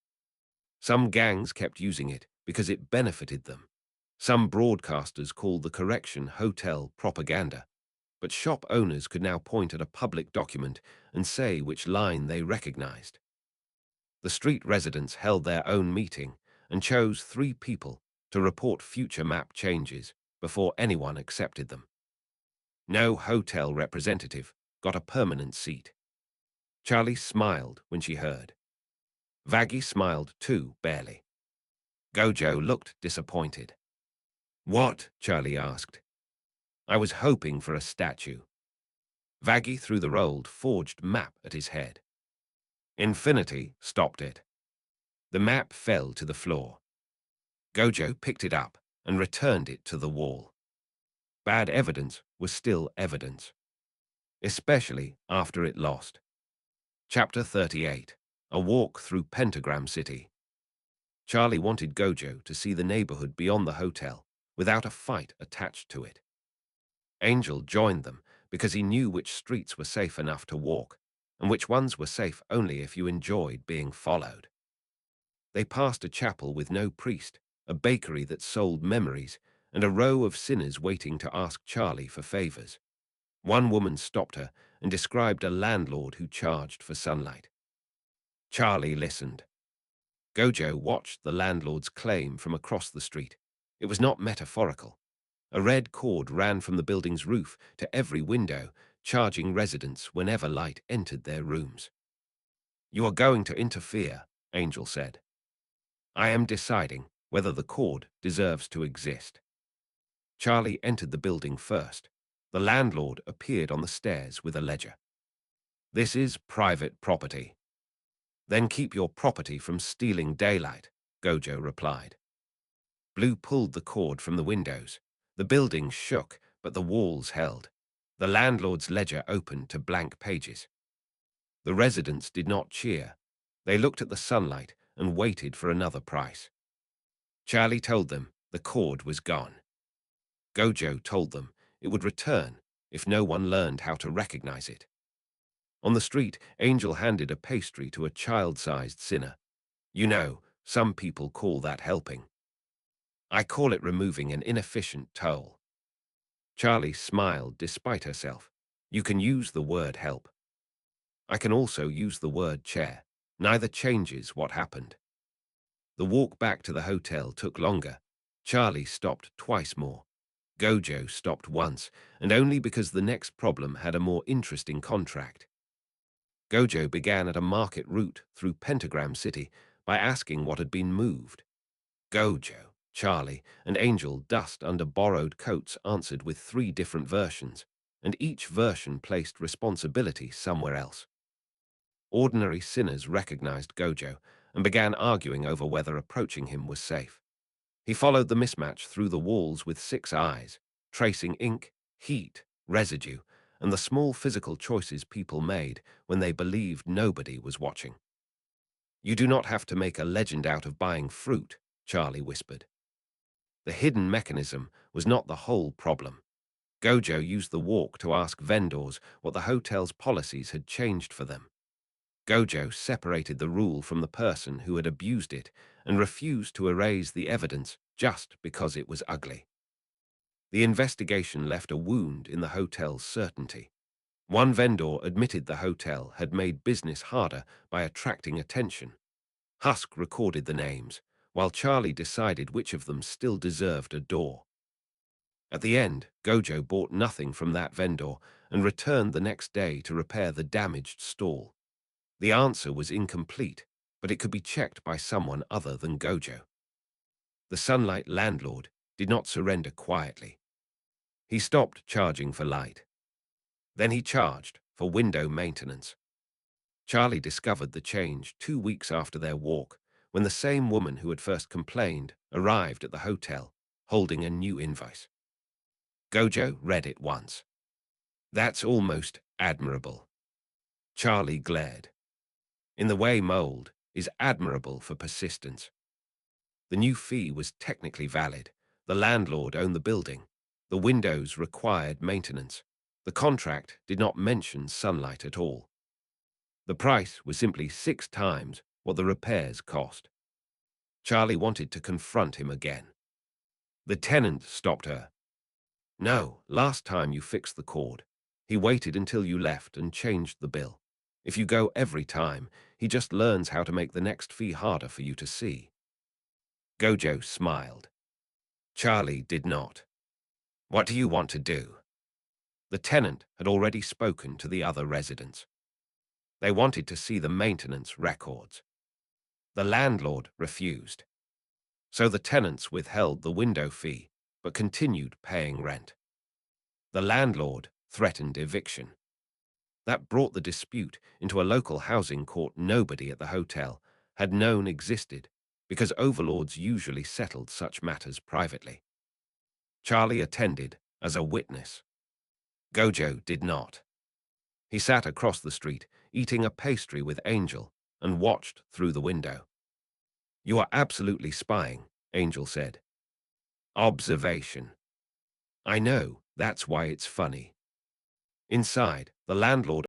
Some gangs kept using it because it benefited them. Some broadcasters called the correction hotel propaganda, but shop owners could now point at a public document and say which line they recognized. The street residents held their own meeting and chose 3 people to report future map changes before anyone accepted them. No hotel representative got a permanent seat. Charlie smiled when she heard. Vaggie smiled too, barely. Gojo looked disappointed. "What?" Charlie asked. "I was hoping for a statue." Vaggie threw the rolled, forged map at his head. Infinity stopped it. The map fell to the floor. Gojo picked it up and returned it to the wall. Bad evidence was still evidence, especially after it lost. Chapter 38. A Walk Through Pentagram City. Charlie wanted Gojo to see the neighborhood beyond the hotel without a fight attached to it. Angel joined them because he knew which streets were safe enough to walk and which ones were safe only if you enjoyed being followed. They passed a chapel with no priest, a bakery that sold memories, and a row of sinners waiting to ask Charlie for favors. One woman stopped her and described a landlord who charged for sunlight. Charlie listened. Gojo watched the landlord's claim from across the street. It was not metaphorical. A red cord ran from the building's roof to every window, charging residents whenever light entered their rooms. "You are going to interfere," Angel said. "I am deciding whether the cord deserves to exist." Charlie entered the building first. The landlord appeared on the stairs with a ledger. "This is private property." "Then keep your property from stealing daylight," Gojo replied. Blue pulled the cord from the windows. The building shook, but the walls held. The landlord's ledger opened to blank pages. The residents did not cheer. They looked at the sunlight and waited for another price. Charlie told them the cord was gone. Gojo told them it would return if no one learned how to recognize it. On the street, Angel handed a pastry to a child-sized sinner. "You know, some people call that helping. I call it removing an inefficient toll." Charlie smiled despite herself. "You can use the word help. I can also use the word chair. Neither changes what happened." The walk back to the hotel took longer. Charlie stopped twice more. Gojo stopped once, and only because the next problem had a more interesting contract. Gojo began at a market route through Pentagram City by asking what had been moved. Gojo, Charlie, and Angel, dust under borrowed coats, answered with 3 different versions, and each version placed responsibility somewhere else. Ordinary sinners recognized Gojo and began arguing over whether approaching him was safe. He followed the mismatch through the walls with 6 eyes, tracing ink, heat, residue, and the small physical choices people made when they believed nobody was watching. You do not have to make a legend out of buying fruit, Charlie whispered. The hidden mechanism was not the whole problem. Gojo used the walk to ask vendors what the hotel's policies had changed for them. Gojo separated the rule from the person who had abused it and refused to erase the evidence just because it was ugly. The investigation left a wound in the hotel's certainty. One vendor admitted the hotel had made business harder by attracting attention. Husk recorded the names, while Charlie decided which of them still deserved a door. At the end, Gojo bought nothing from that vendor and returned the next day to repair the damaged stall. The answer was incomplete, but it could be checked by someone other than Gojo. The Sunlight landlord did not surrender quietly. He stopped charging for light. Then he charged for window maintenance. Charlie discovered the change 2 weeks after their walk, when the same woman who had first complained arrived at the hotel, holding a new invoice. Gojo read it once. That's almost admirable. Charlie glared. In the way mold is admirable for persistence. The new fee was technically valid. The landlord owned the building. The windows required maintenance. The contract did not mention sunlight at all. The price was simply 6 times what the repairs cost. Charlie wanted to confront him again. The tenant stopped her. No, last time you fixed the cord. He waited until you left and changed the bill. If you go every time, he just learns how to make the next fee harder for you to see. Gojo smiled. Charlie did not. What do you want to do? The tenant had already spoken to the other residents. They wanted to see the maintenance records. The landlord refused. So the tenants withheld the window fee, but continued paying rent. The landlord threatened eviction. That brought the dispute into a local housing court nobody at the hotel had known existed, because overlords usually settled such matters privately. Charlie attended as a witness. Gojo did not. He sat across the street, eating a pastry with Angel, and watched through the window. You are absolutely spying, Angel said. Observation. I know, that's why it's funny. Inside, the landlord